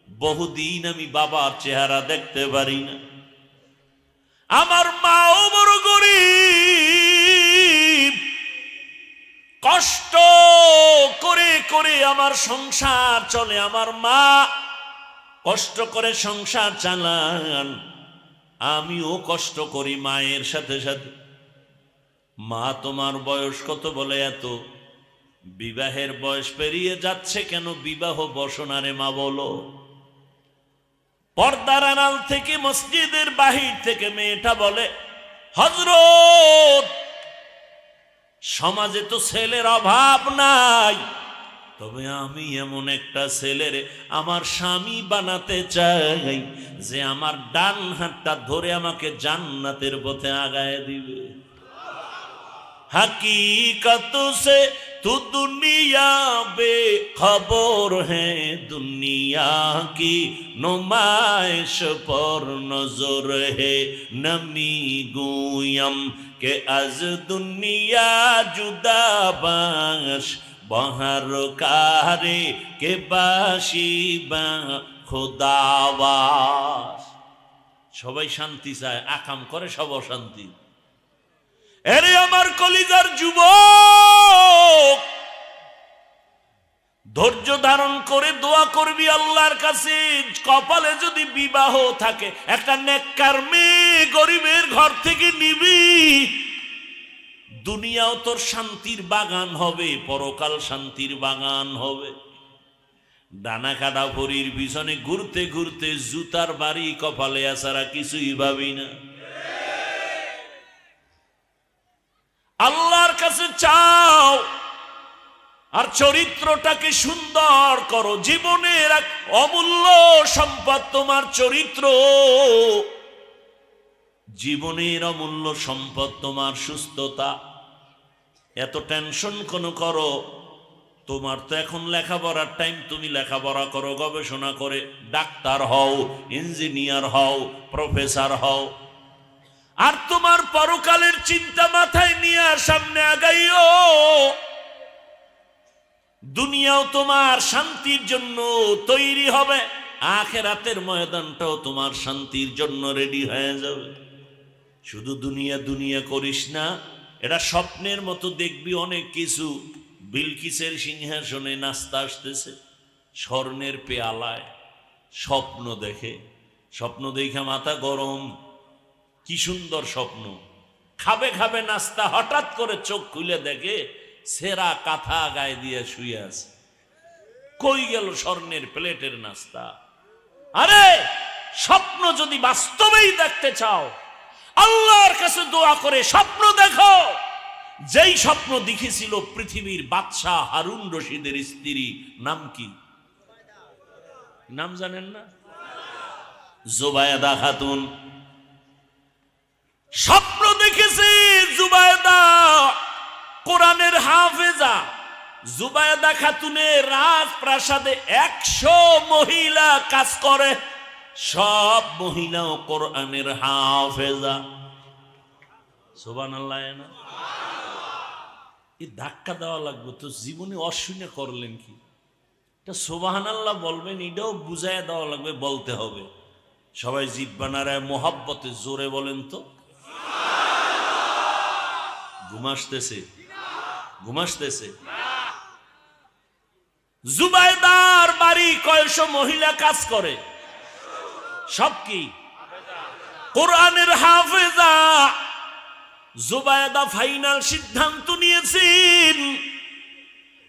বহুদিন আমি বাবার চেহারা দেখতে পারি না, আমার মাও বড় গরিব, কষ্ট করে করে আমার সংসার চলে, আমার মা কষ্ট করে সংসার চালান, আমিও কষ্ট করি মায়ের সাথে সাথে। মা তোমার বয়স কত? বলে এত। বিবাহের বয়স পেরিয়ে যাচ্ছে কেন? বিবাহ বসনারে মা বলো। পর্দার আড়াল থেকে মসজিদের বাহির থেকে মেয়েটা বলে, হযরত সমাজে তো ছেলের অভাব নাই, তবে আমি এমন একটা ছেলের আমার স্বামী বানাতে চাই যে আমার ডান হাতটা ধরে আমাকে জান্নাতের পথে আগায় দিবে। हकीकत से तू दुनिया बेखबर है, दुनिया की नुमाइश पर नजर है, नमी गुयम के अज दुनिया जुदा बाश, बहर कारे के बाशी बा खुदावास। সবাই শান্তি চায়, আকাম করে সব অশান্তি। এরে আমার কলিজার যুবক, ধৈর্য ধারণ করে দোয়া করবি আল্লাহর কাছে। কপালে যদি বিবাহ থাকে, একটা নেককার মেয়ে গরিবের ঘর থেকে নিবি, দুনিয়াও তোর শান্তির বাগান হবে, পরকাল শান্তির বাগান হবে। ডানা কাটা ভরির পিছনে ঘুরতে ঘুরতে জুতার বাড়ি কপালে আসারা কিছুই ভাবি না। আল্লাহর কাছে চাও আর চরিত্রটাকে সুন্দর করো। জীবনের এক অমূল্য সম্পদ তোমার চরিত্র, জীবনের অমূল্য সম্পদ তোমার সুস্থতা। এত টেনশন কোন করো? তোমার তো এখন লেখাপড়ার টাইম, তুমি লেখাপড়া করো, গবেষণা করে ডাক্তার হও, ইঞ্জিনিয়ার হও, প্রফেসর হও। আর তোমার পরকালের চিন্তা মাথায় নিয়ে সামনে আগাইও। দুনিয়াও তোমার শান্তির জন্য তৈরি হবে, আখিরাতের ময়দানটাও তোমার শান্তির জন্য রেডি হয়ে যাবে। শুধু দুনিয়া দুনিয়া করিস না, এটা স্বপ্নের মতো দেখবি অনেক কিছু। বিলকিসের সিংহাসনে নাস্তা আসতেছে, স্বর্ণের পেয়ালায়, স্বপ্ন দেখে, স্বপ্ন দেখে মাথা গরম, কি সুন্দর স্বপ্ন। খাবে খাবে নাস্তা, হঠাৎ করে চোখ খুলে দেখে সেরা কাঁথা গায়ে দিয়ে শুয়ে আছে। কই গেল স্বর্ণের প্লেটের নাস্তা? আরে স্বপ্ন যদি বাস্তবেই দেখতে চাও, আল্লাহর কাছে দোয়া করে স্বপ্ন দেখো। যেই স্বপ্ন দেখেছিল পৃথিবীর বাদশাহ হারুন রশিদের স্ত্রী, নাম কি? নাম জানেন না? জুবায়দা খাতুন। স্বপ্ন দেখেছে জুবায়দা, কোরআনের হাফেজা। জুবায়দা খাতুনের রাজপ্রাসাদে 100 মহিলা কাজ করে, সব মহিলাও কোরআনের হাফেজা। সুবহানাল্লাহ। না এই ধাক্কা দেওয়া লাগবে তো, জীবনে অশুনে করলেন কি? এটা সুবহানাল্লাহ বলবেন, এটাও বুঝায় দেওয়া লাগবে, বলতে হবে। সবাই জিহ্বা নাড়ায় মোহাব্বতে জোরে বলেন তো। ঘুমাসতেছে, ঘুমাসতেছে। জুবায়দার বাড়ি কয়শো মহিলা কাজ করে, সব কি কোরআনের হাফেজা। জুবায়দা ফাইনাল সিদ্ধান্ত নিয়েছেন,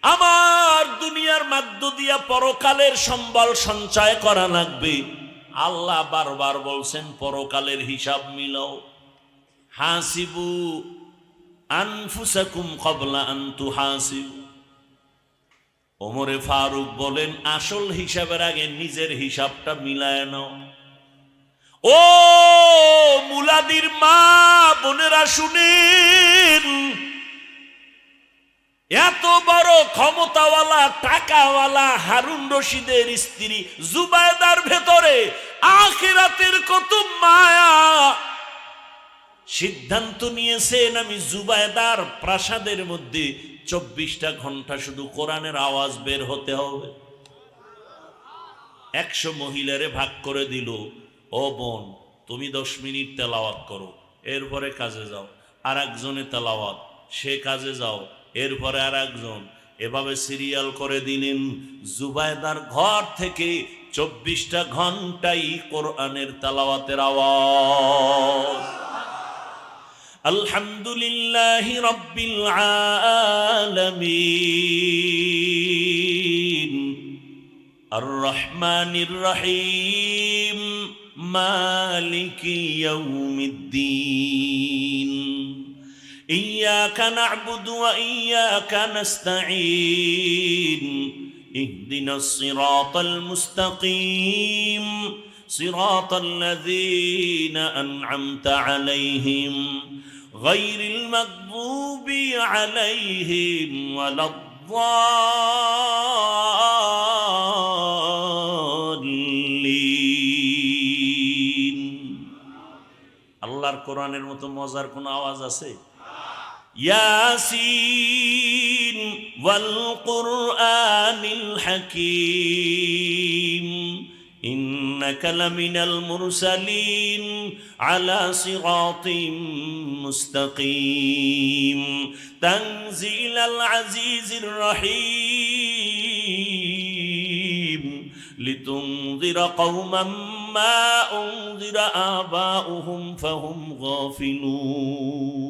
আমার দুনিয়ার মধ্য দিয়া পরকালের সম্বল সঞ্চয় করা লাগবে। আল্লাহ বারবার বলছেন পরকালের হিসাব মিলাও। হাসিবু আনফুসাকুম ক্বাবলা আন তুহাসিবু। ওমরে ফারুক বলেন, আসল হিসাবের আগে নিজের হিসাবটা মিলায় নাও। ও মুলাদির মা বোনেরা শুনেন, এত বড় ক্ষমতাওয়ালা টাকাওয়ালা হারুন রশিদের স্ত্রী জুবায়দার ভেতরে আখিরাতের কত মায়া। সিদ্ধান্ত নিয়েছেন, আমি জুবায়দার প্রাসাদের মধ্যে 24টা ঘন্টা শুধু কোরআনের আওয়াজ বের হতে হবে। 100 মহিলারে ভাগ করে দিল, ও বোন তুমি 10 মিনিট তেলাওয়াত করো, এরপরে কাজে যাও। আর একজনে তেলাওয়াত, সে কাজে যাও, এরপরে আর একজন। এভাবে সিরিয়াল করে দিলেন। জুবায়দার ঘর থেকে 24টা ঘন্টাই কোরআনের তেলাওয়াতের আওয়াজ। আলহামদুলিল্লাহি রাব্বিল আলামিন আর রহমানির রহিম মালিকি ইয়াউমিদ্দিন ইয়্যাকা না'বুদু ওয়া ইয়্যাকা নাস্তাঈন ইহদিনাস সিরাতাল মুস্তাকিম সিরাতাল লাযীনা আন'আমতা আলাইহিম গায়রিল মাগদুবি আলাইহিম ওয়ালাদ-দাল্লিন। আল্লাহর কোরআনের মতো মজার কোন আওয়াজ আছে? ইয়াসিন ওয়াল কুরআনিল হাকীম إنك لمن المرسلين على صراط مستقيم تنزيل العزيز الرحيم لتنذر قوما ما أنذر آباؤهم فهم غافلون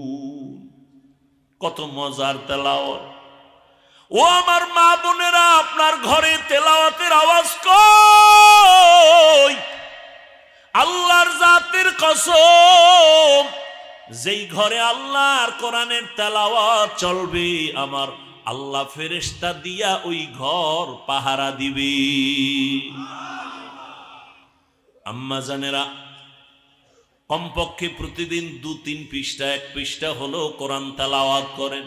কত মজার তেলাওয়াত ও আমার মা বোনেরা আপনার ঘরে তেলাওয়াতের আওয়াজ কই আল্লাহর জাতের কসম যেই ঘরে আল্লাহর কোরআনের তেলাওয়াত চলবে আমার আল্লাহ ফেরেশতা দিয়া ওই ঘর পাহারা দিবে আম্মা জানেরা কমপক্ষে প্রতিদিন 2-3 পৃষ্ঠা 1 পৃষ্ঠা হলো কোরআন তেলাওয়াত করেন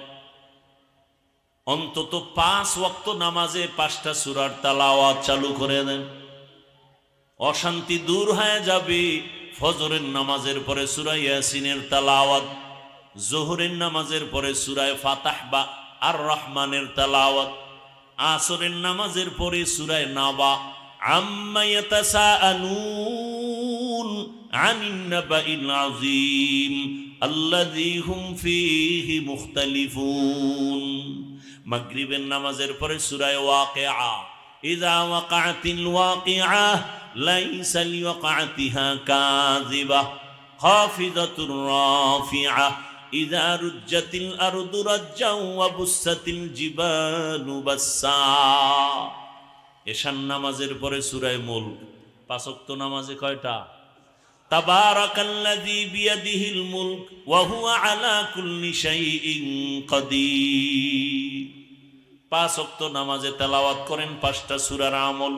অন্তত 5 ওয়াক্ত নামাজে 5টা সূরার তেলাওয়াত চালু করে দেন অশান্তি দূর হয়ে যাবে ফজরের নামাজের পরে সূরা ইয়াসিনের তেলাওয়াত যোহরের নামাজের পরে সূরা ফাতাহ বা আর রহমানের তেলাওয়াত আসরের নামাজের পরে সূরা নাবা আম্মা ইয়াতাসাআলুন আনিন নাবাইল আযীম আল্লাযী হুম ফীহি মুখতালিফুন মাগরিবের নামাজের পরে সূরা ওয়াকিআ ইযা ওয়াকাআতিল ওয়াকিআ লাইসা লিওয়াকাতিহা কাযিবা খাফিদাতুর রাফিআ ইযা রুজ্জাতিল আরদু রাজ্জাও ওয়া বুসাতিল জিবালু বাসসা এশার নামাজের পরে সূরা মুলক 5 ওয়াক্ত নামাজে কয়টা তাবারাকাল্লাযী বিয়াদিহিল মুলক ওয়া হুয়া আলা কুল্লি শাইইন কাদির 5 ওয়াক্ত নামাজে তেলাওয়াত করেন 5টা সূরার আমল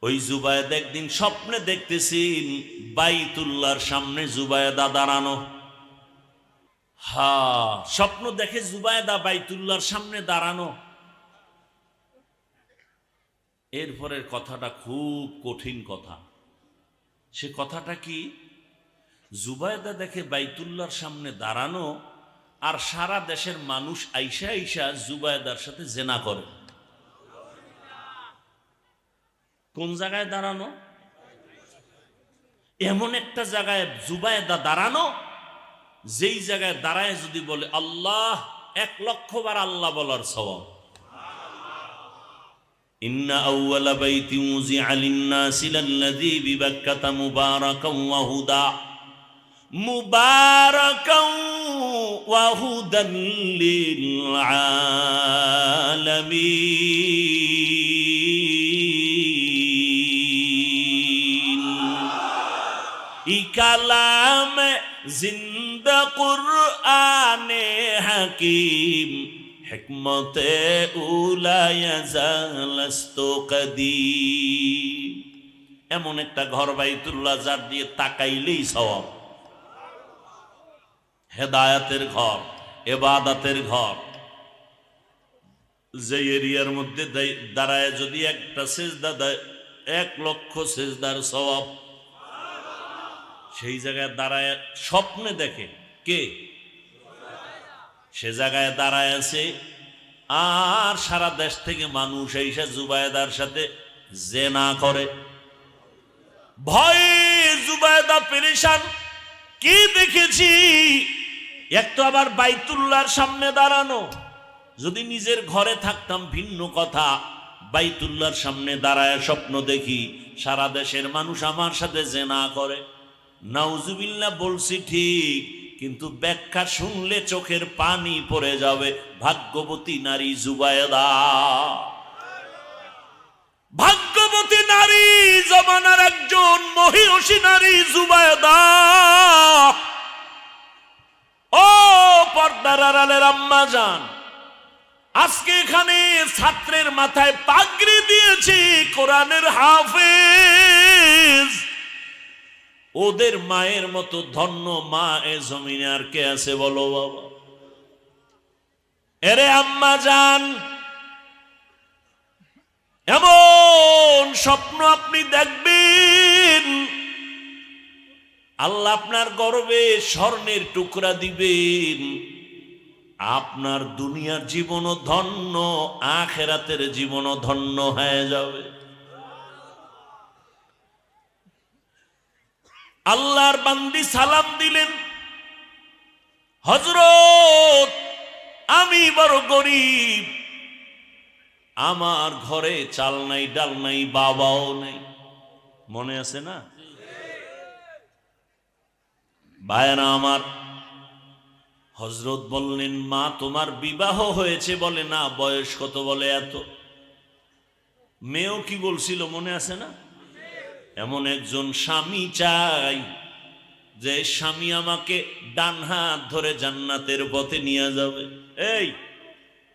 ওই জুবায়েদ একদিন স্বপ্নে দেখতেছেন বাইতুল্লাহর সামনে জুবায়েদা দাঁড়ানো স্বপ্ন দেখে জুবায়েদা বাইতুল্লাহর সামনে দাঁড়ানো এরপরের কথাটা খুব কঠিন কথা সে কথাটা কি জুবায়েদা দেখে বাইতুল্লাহর সামনে দাঁড়ানো আর সারা দেশের মানুষ আইসা আইসা জুবায়েদার সাথে জেনা করে কোন জায়গায় দাঁড়ানো এমন একটা জায়গায় জুবায়েদা দাঁড়ানো যেই জায়গায় দাঁড়ায় যদি বলে আল্লাহ 1,00,000 বার আল্লাহ বলার সওয়াব ইন্না আউওয়ালা বাইতি উযিআ লিন-নাসি লাল্লাযী বিবাক্কাতা মুবারাকান ওয়া হুদা মুবারাকান ওয়া হুদান লিল আলামিন ই কালাম জিন্দা কুরআনে হাকীম হিকমতে উলায়াজালাস্তু কাদীম এমন একটা ঘর বাইতুল্লাহ যার দিয়ে তাকাইলেই সওয়াব হেদায়েতের ঘর ইবাদতের ঘর যে এরিয়ার মধ্যে দাঁড়ায় যদি একটা সিজদা দেয় 1,00,000 সিজদার সওয়াব সেই জায়গায় দাঁড়ায় স্বপ্নে দেখে কে সে জায়গায় দাঁড়ায় আছে আর সারা দেশ থেকে মানুষ এসে জুবায়েদার সাথে জেনা করে ভয়ে জুবায়েদা পেরেশান কি দেখেছি এক তো আবার বাইতুল্লাহর সামনে দাঁড়ানো যদি নিজের ঘরে থাকতাম ভিন্ন কথা বাইতুল্লাহর সামনে দাঁড়ায় স্বপ্ন দেখি সারা দেশের মানুষ আমার সাথে জেনা করে নাউজুবিল্লাহ বলছি ঠিক কিন্তু ব্যাখ্যা শুনলে চোখের পানি পড়ে যাবে ভাগ্যবতী নারী জুবায়েদা ভাগ্যবতী নারী জামানার একজন মহিষী নারী জুবায়েদা ও পর্দার আড়ালের আম্মা জান আজকে এখানে ছাত্রের মাথায় পাগড়ি দিয়েছি কোরআনের হাফেজ ওদের মায়ের মতো ধন্য মা এ জমিনে আর কে আছে বলো বাবা এরে আম্মা জান এমন স্বপ্ন আপনি দেখবেন আল্লাহ আপনার গর্বে স্বর্ণের টুকরা দিবেন আপনার দুনিয়ার জীবনও ধন্য আখিরাতের জীবনও ধন্য হয়ে যাবে আল্লাহর বান্দি সালাম দিলেন, হযরত আমি বড় গরিব, আমার ঘরে চাল নাই, ডাল নাই, বাবাও নাই। মনে আছে না ভাইরা আমার? হযরত বললেন, মা তোমার বিবাহ হয়েছে? বলে না। বয়স কত? বলে এত। মেয়েও কি বলছিল মনে আছে না? এমন একজন স্বামী চাই যে স্বামী আমাকে ডান হাত ধরে জান্নাতের পথে নিয়ে যাবে। এই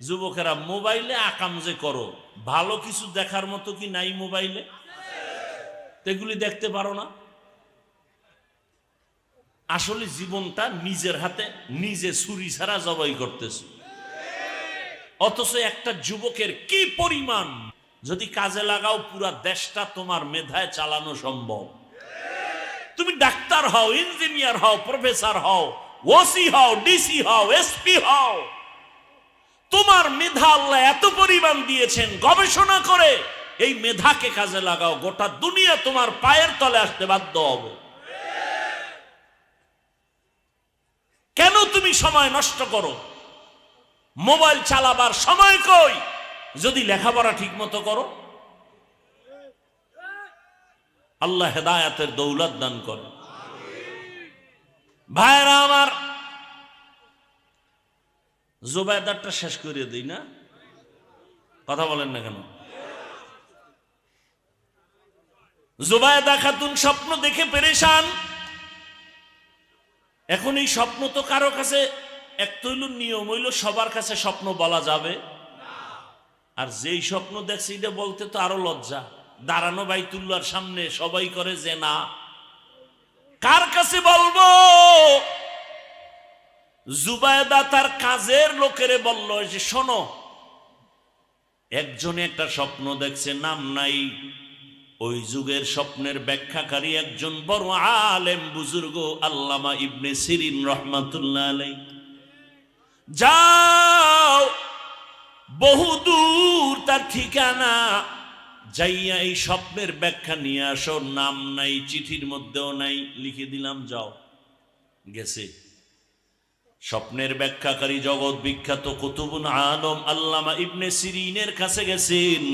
যুবকেরা, মোবাইলে আকাম যে করো, ভালো কিছু দেখার মতো কি নাই মোবাইলে? এগুলি দেখতে পারো না? আসলে জীবনটা নিজের হাতে নিজে ছুরি ছাড়া জবাই করতেছে। অথচ একটা যুবকের কি পরিমাণ যদি কাজে লাগাও, পুরা দেশটা তোমার মেধায় চালানো সম্ভব। তুমি ডাক্তার হও, ইঞ্জিনিয়ার হও, প্রফেসর হও, ওসি হও, ডিসি হও, এসপি হও, তোমার মেধা আল্লাহ এত পরিমাণ দিয়েছেন। গবেষণা করে এই মেধাকে কাজে লাগাও, গোটা দুনিয়া তোমার পায়ের তলে আসতে বাধ্য হবে। কেন তুমি সময় নষ্ট করো? মোবাইল চালাবার সময় কই যদি লেখাপড়া ঠিক মতো করো? আল্লাহ হেদায়েতের দৌলত দান করে। ভাইরা আমার, জুবাইদারটা শেষ করে দিই না? কথা বলেন না কেন? জুবাইদা খাতুন স্বপ্ন দেখে পেরেশান। এখন এই স্বপ্ন তো কারো কাছে, এক তৈল নিয়ম হইল সবার কাছে স্বপ্ন বলা যাবে, আর যেই স্বপ্ন দেখছে এটা বলতে তো আরো লজ্জা। দাঁড়ানো বাইতুল্লাহর সামনে সবাই করে যে না, কার কাছে বলবো? জুবাইদা তার কাজের লোকেরে বলল যে শোনো, একজনে একটা স্বপ্ন দেখছে, নাম নাই। ওই যুগের স্বপ্নের ব্যাখ্যাকারী একজন বড় আলেম বুজুর্গ আল্লামা ইবনে সিরিন রহমাতুল্লাহ আলাইহি। যাও, বহুদূর তার ঠিকানা, যাইয়া এই স্বপ্নের ব্যাখ্যা নিয়ে আসো। নাম নাই, চিঠির মধ্যেও নাই, লিখে দিলাম, যাও। গেছে। স্বপ্নের ব্যাখ্যাকারী জগৎ বিখ্যাত কুতুবুল আলম আল্লামা ইবনে সিরিনের কাছে গেছেন।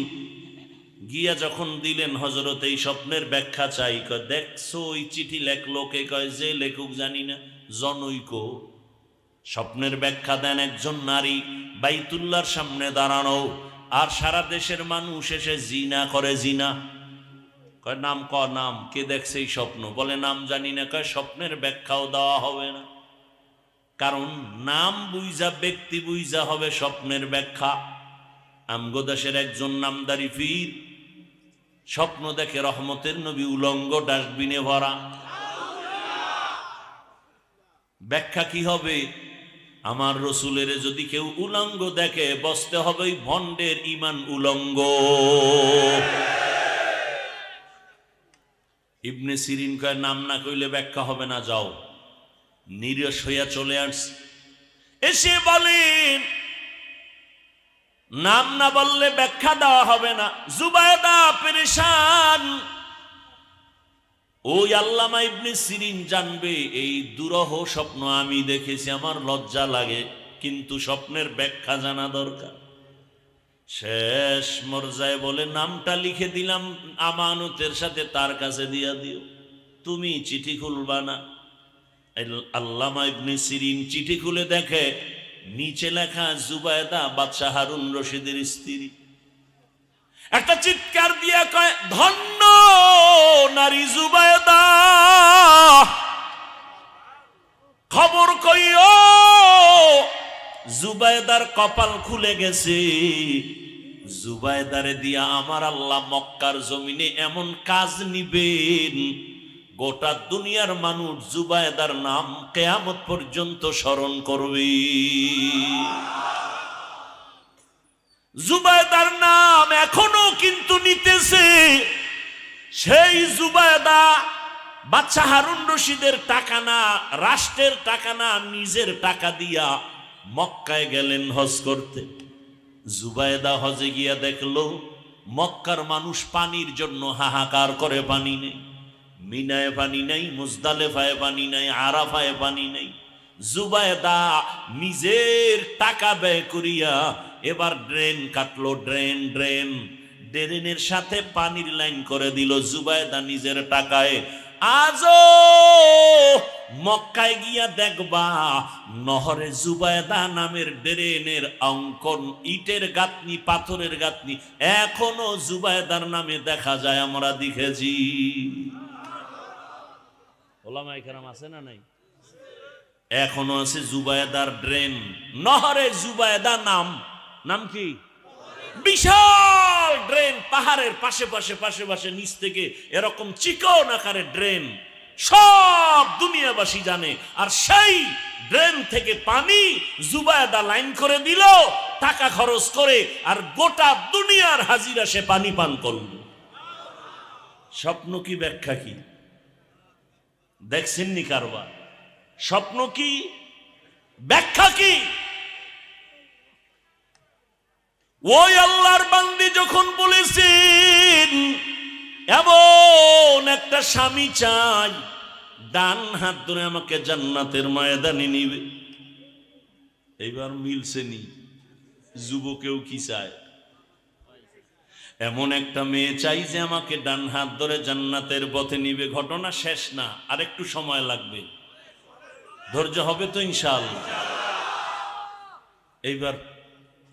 গিয়া যখন দিলেন, হযরত এই স্বপ্নের ব্যাখ্যা চাই। কয় দেখছো ওই চিঠি লেখলো কে? কয় যে লেখক জানি না, জনৈক। স্বপ্নের ব্যাখ্যা দেন একজন নারী, বাইতুল্লাহর সামনে দাঁড়ানো, আর সারা দেশের মানুষ এসে জিনা করে। জিনা কয় নাম, নাম কে দেখছে এই স্বপ্ন? বলে নাম জানি না। কয় স্বপ্নের ব্যাখ্যাও দেওয়া হবে না, কারণ নাম বুইজা, ব্যক্তি বুইজা হবে স্বপ্নের ব্যাখ্যা। আমগো দেশের একজন নামদারি পীর স্বপ্ন দেখে রহমতের নবী উলঙ্গ, ডাস্টবিনে ভরা। ব্যাখ্যা কি হবে? আমার রসুলের যদি কেউ উলঙ্গ দেখে, বসতে হবে ভণ্ডের ইমান উলঙ্গ। ইবনে সিরিন কয় নাম না কইলে ব্যাখ্যা হবে না, যাও। নিরস হইয়া চলে আসছে। এসে বলেন নাম না বললে ব্যাখ্যা দেওয়া হবে না। জুবাইদা পেরেশান। ওই আল্লামা ইবনে সিরিন জানবে এই দুরহ স্বপ্ন আমি দেখেছি, আমার লজ্জা লাগে, কিন্তু স্বপ্নের ব্যাখ্যা জানা দরকার। শেষ মর্যায়ে বলে নামটা লিখে দিলাম আমানতের সাথে, তার কাছে দিয়া দিও, তুমি চিঠি খুলবা না। আল্লামা ইবনে সিরিন চিঠি খুলে দেখে নিচে লেখা জুবাইদা বাদশাহ হারুন রশিদের স্ত্রী। একটা চিৎকার দিয়া কয়, ধন্য নারী জুবাইদা, খবর কইও জুবাইদার কপাল খুলে গেছে। জুবাইদারে দিয়া আমার আল্লাহ মক্কার জমিনে এমন কাজ নিবেন, গোটা দুনিয়ার মানুষ জুবাইদার নাম কিয়ামত পর্যন্ত স্মরণ করবে। জুবাইদার নাম এখনো কিন্তু নিতেছে। সেই জুবাইদা বাদশাহ হারুন রশিদের টাকা না, রাষ্ট্রের টাকা না, নিজের টাকা দিয়া মক্কায় গেলেন হজ করতে। জুবাইদা হজে গিয়া দেখলো মক্কার মানুষ পানির জন্য হাহাকার করে, পানি নেই। মিনায় পানি নাই, মুজদালেফায় পানি নাই, আরাফায় পানি নাই। জুবায়দা নিজের টাকা ব্যয় করিয়া এবার ড্রেন কাটলো, ড্রেনের সাথে পানির লাইন করে দিল জুবায়দা নিজের টাকায়। আজও মক্কায় গিয়া দেখবা নহরে জুবায়দা নামের ড্রেনের অঙ্কন, ইটের গাঁথনি, পাথরের গাঁথনি এখনো জুবায়দার নামে দেখা যায়, আমরা দেখেছি। ওলামায়ে কেরাম আছে না নাই? এখনো আছে জুবায়দার ড্রেন, নহরে জুবায়দা নাম কি? বিশাল ড্রেন, পাহাড়ের পাশে পাশে নিচ থেকে এরকম চিকন আকারে ড্রেন, সব দুনিয়াবাসী জানে। আর সেই ড্রেন থেকে পানি জুবায়দা লাইন করে দিল টাকা খরচ করে, আর গোটা দুনিয়ার হাজিরা সে পানি পান করল। স্বপ্ন কি ব্যাখ্যা কি দেখছেন নি কারবার? স্বপ্ন কি ব্যাখ্যা কি? ওই আল্লাহর বান্দি যখন বলেছেন এমন একটা স্বামী চাই ডান হাত ধরে আমাকে জান্নাতের ময়দানে নিবে, এইবার মিলছে নি? যুবকেও কি চায়? এমন একটা মেয়ে চাই যে আমাকে ডান হাত ধরে জান্নাতের পথে নিবে। ঘটনা শেষ না, আর একটু সময় লাগবে, ধৈর্য হবে তো ইনশাআল্লাহ। এইবার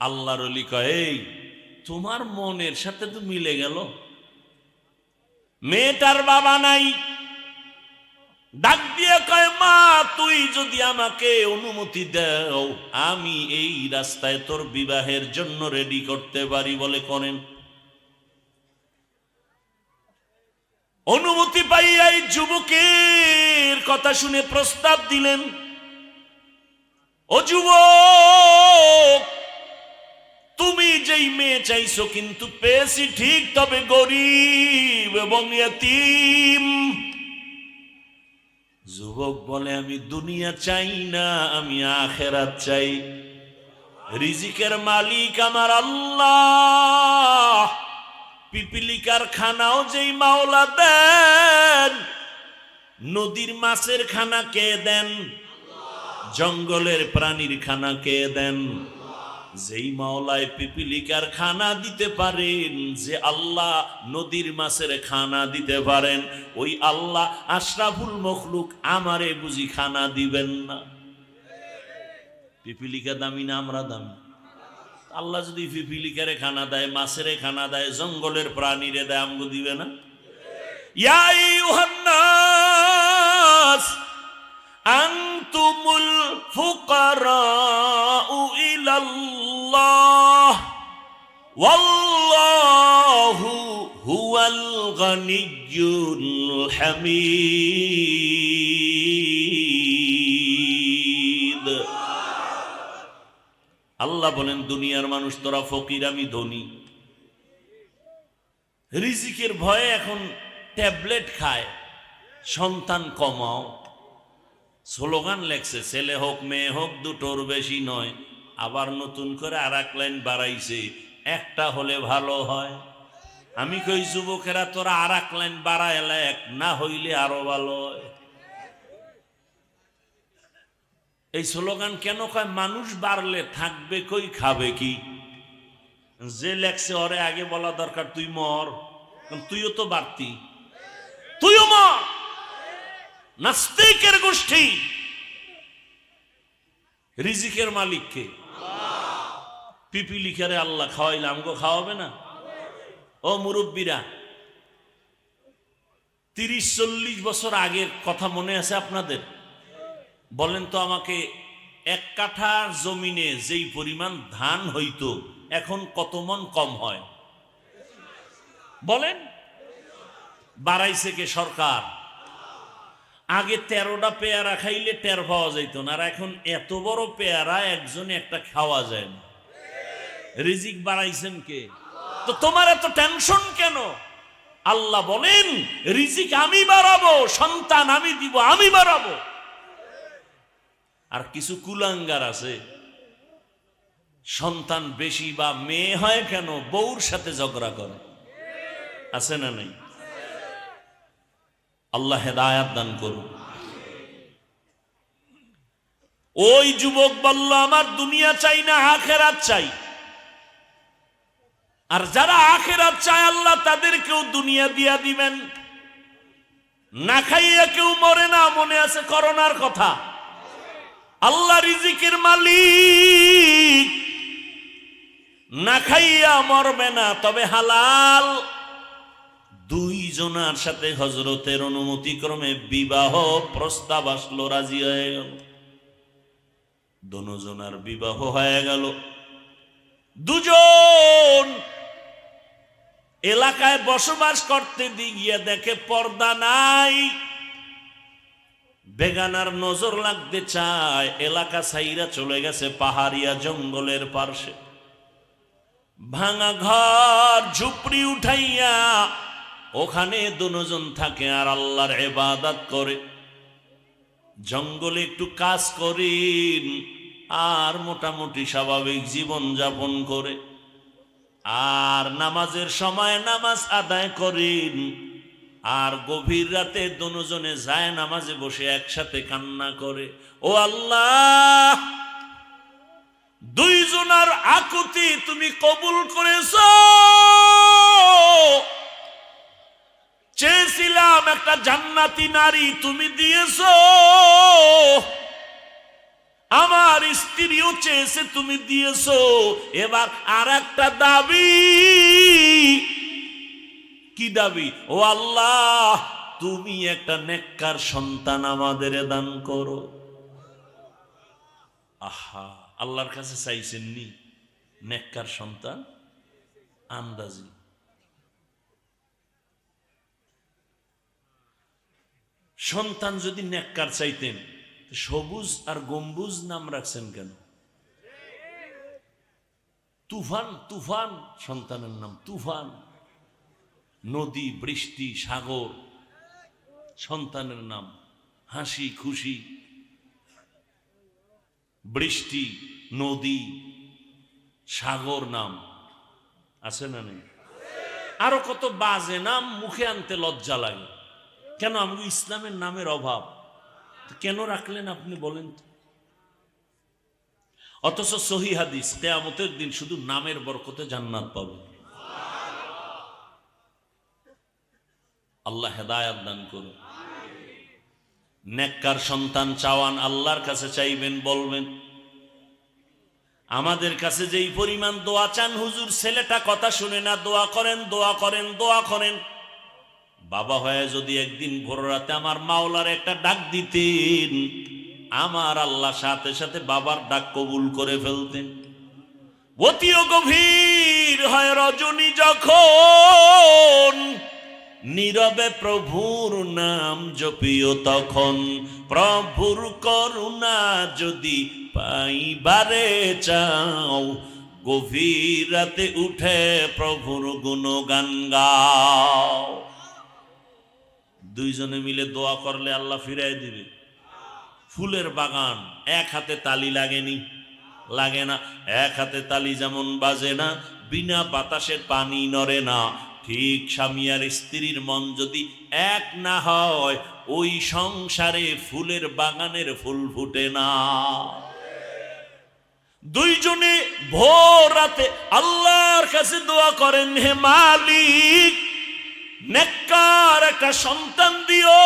আল্লাহর ওলি কয়, এই তোমার মনের সাথে তো মিলে গেল। মেয়েটার বাবা নাই, ডাক দিয়ে কয়, মা তুই যদি আমাকে অনুমতি দাও আমি এই রাস্তায় তোর বিবাহের জন্য রেডি করতে পারি। বলে করেন। অনুমতি পাইয়া এই যুবকের কথা শুনে প্রস্তাব দিলেন, ও যুবক তুমি যেই মেয়ে চাইছো কিন্তু পেয়েছি ঠিক, তবে গরিব এবং ইয়তীম। যুবক বলে, আমি দুনিয়া চাই না, আমি আখিরাত চাই। রিজিকের মালিক আমার আল্লাহ, পিপিলিকার খানাও যেই মাওলা দেন, নদীর মাছের খানা কে দেন? জঙ্গলের প্রাণীর খানা কে দেন? যেই মাওলায় পিপিলিকার খানা দিতে পারেন, যে আল্লাহ নদীর মাছের খানা দিতে পারেন, ওই আল্লাহ আশরাফুল মখলুক আমারে বুঝি খানা দিবেন না? পিপিলিকা দামি না আমরা দামি? আল্লাহ যদি পিপিলিকারে খানা দেয়, মাছেরে খানা দেয়, জঙ্গলের প্রাণীরে দেয়, আমগো দিবে না? ইয়া আইয়ুহান নাস আনতুমুল ফুকারাউ ইলাল্লাহ ওয়াল্লাহু হুয়াল গানিয়্যুল হামিদ। আল্লাহ বলেন, দুনিয়ার মানুষ তোরা ফকির, আমি ধনী। রিজিকের ভয়ে এখন ট্যাবলেট খায়, সন্তান কমাও। স্লোগান লেখছে, ছেলে হোক মেয়ে হোক দুটোর বেশি নয়। আবার নতুন করে আর এক লাইন বাড়াইছে, একটা হলে ভালো হয়। আমি কই যুবকেরা তোরা আর এক লাইন বাড়ায় লেখ, না হইলে আরো ভালো হয়। এই স্লোগান কেন কয়? মানুষ বাড়লে থাকবে কই, খাবে কি? যে লেখছে ওরে আগে বলা দরকার, তুই মর, তুইও তো বাড়তি, তুইও মর। নাস্তিকের গোষ্ঠী। রিজিকের মালিককে পিপিলিকারে আল্লাহ খাওয়াইলে আমগো খাওয়াবে না? ও মুরব্বীরা, 30-40 বছর আগের কথা মনে আছে আপনাদের? বলেন তো আমাকে, এক কাঠা জমিনে যেই পরিমাণ ধান হইতো এখন কত মন কম হয়? বলেন। বাড়াইছে কে? সরকার। আগে 13টা পেয়ারা খাইলে টের পাওয়া যাইত না, আর এখন এত বড় পেয়ারা একজনে একটা খাওয়া যায় না। রিজিক বাড়াইছেন কে? তো তোমার এত টেনশন কেন? আল্লাহ বলেন, রিজিক আমি বাড়াবো, সন্তান আমি দিব, আমি বাড়াবো। আর কিছু কুলাঙ্গার আছে, সন্তান বেশি বা মেয়ে হয় কেন বউর সাথে ঝগড়া করে, আছে না নাই? আল্লাহ হেদায়াত দান করুন। ওই যুবক বলল, আমার দুনিয়া চাই না, আখিরাত চাই। আর যারা আখিরাত চায় আল্লাহ তাদেরকেও দুনিয়া দিয়া দিবেন। না খাইয়া কেউ মরে না, মনে আছে করোনার কথা। আল্লাহ রিজিকের মালিক, না খাইয়া মরবে না, তবে হালাল। দুইজনার সাথে হযরতের অনুমতি ক্রমে বিবাহ প্রস্তাব আসলো, রাজি হয়ে গেল। দুজনার বিবাহ হয়ে গেল। দুজন এলাকায় বসবাস করতে গিয়ে দেখে পর্দা নাই। বেগানার নজর লাগতে চায়, এলাকা ছাইরা চলে গেছে পাহাড়িয়া জঙ্গলের পার্শ্বে। ভাঙা ঘর ঝুপড়ি উঠাইয়া ওখানে দুজন থাকে আর আল্লাহর ইবাদত করে। জঙ্গলে একটু কাজ করেন আর মোটামুটি স্বাভাবিক জীবন যাপন করে, আর নামাজের সময় নামাজ আদায় করেন। আর গভীর রাতে দুজনে যায় নামাজে বসে একসাথে কান্না করে, ও আল্লাহ, দুইজনার আকুতি তুমি কবুল করেছো। চেয়েছিলাম একটা জান্নাতি নারী, তুমি দিয়েছো। আমার স্ত্রীও চেয়েছে, তুমি দিয়েছো। এবার আর একটা দাবি। কি দাবি? ও আল্লাহ, তুমি একটা নেককার সন্তান আমাদের দান করো। আহা, আল্লাহর কাছে চাইছেন নি নেককার সন্তান? আন্দাজি সন্তান যদি নেককার চাইতেন, সবুজ আর গম্বুজ নাম রাখছেন কেন? তুফান, তুফান সন্তানের নাম তুফান। নদী, বৃষ্টি, সাগর সন্তানের নাম। হাসি খুশি, বৃষ্টি, নদী, সাগর নাম আছে না নেই? আরো কত বাজে নাম মুখে আনতে লজ্জা লাগে। কেন? আমাকে ইসলামের নামের অভাব। কেন রাখলেন আপনি বলেন তো? অথচ সহিহ হাদিস, কিয়ামতের দিন শুধু নামের বরকতে জান্নাত পাবে। আল্লাহ হেদায়াত দান করুন। নেককার সন্তান চাওয়ান, আল্লাহর কাছে চাইবেন, বলবেন আমাদের কাছে যেই পরিমাণ দোয়া চান, হুজুর ছেলেটা কথা শুনে না, দোয়া করেন, দোয়া করেন, দোয়া করেন। বাবা হয়ে যদি একদিন ভোর রাতে আমার মাওলার একটা ডাক দিতেন, আমার আল্লাহ সাথে সাথে বাবার ডাক কবুল করে ফেলতেন। অতিও গভীর হয় রজনী যখন, নীরবে প্রভুর নাম জপিও তখন। প্রভুর করুণা যদি পাইবারে চাও, গভীর রাতে উঠে প্রভুর গুণগান গাও। দুইজনে মিলে দোয়া করলে আল্লাহ ফিরাই দিবে। ফুলের বাগান, এক হাতে তালি লাগেনি? লাগে না। এক হাতে তালি যেমন বাজে না, বিনা বাতাসের পানি নড়ে না, ঠিক স্বামী আর স্ত্রীর মন যদি এক না হয়, ওই সংসারে ফুলের বাগানের ফুল ফুটে না। দুইজনে ভোর রাতে আল্লাহর কাছে দোয়া করেন, হে মালিক, নেককার একটা সন্তান দিও।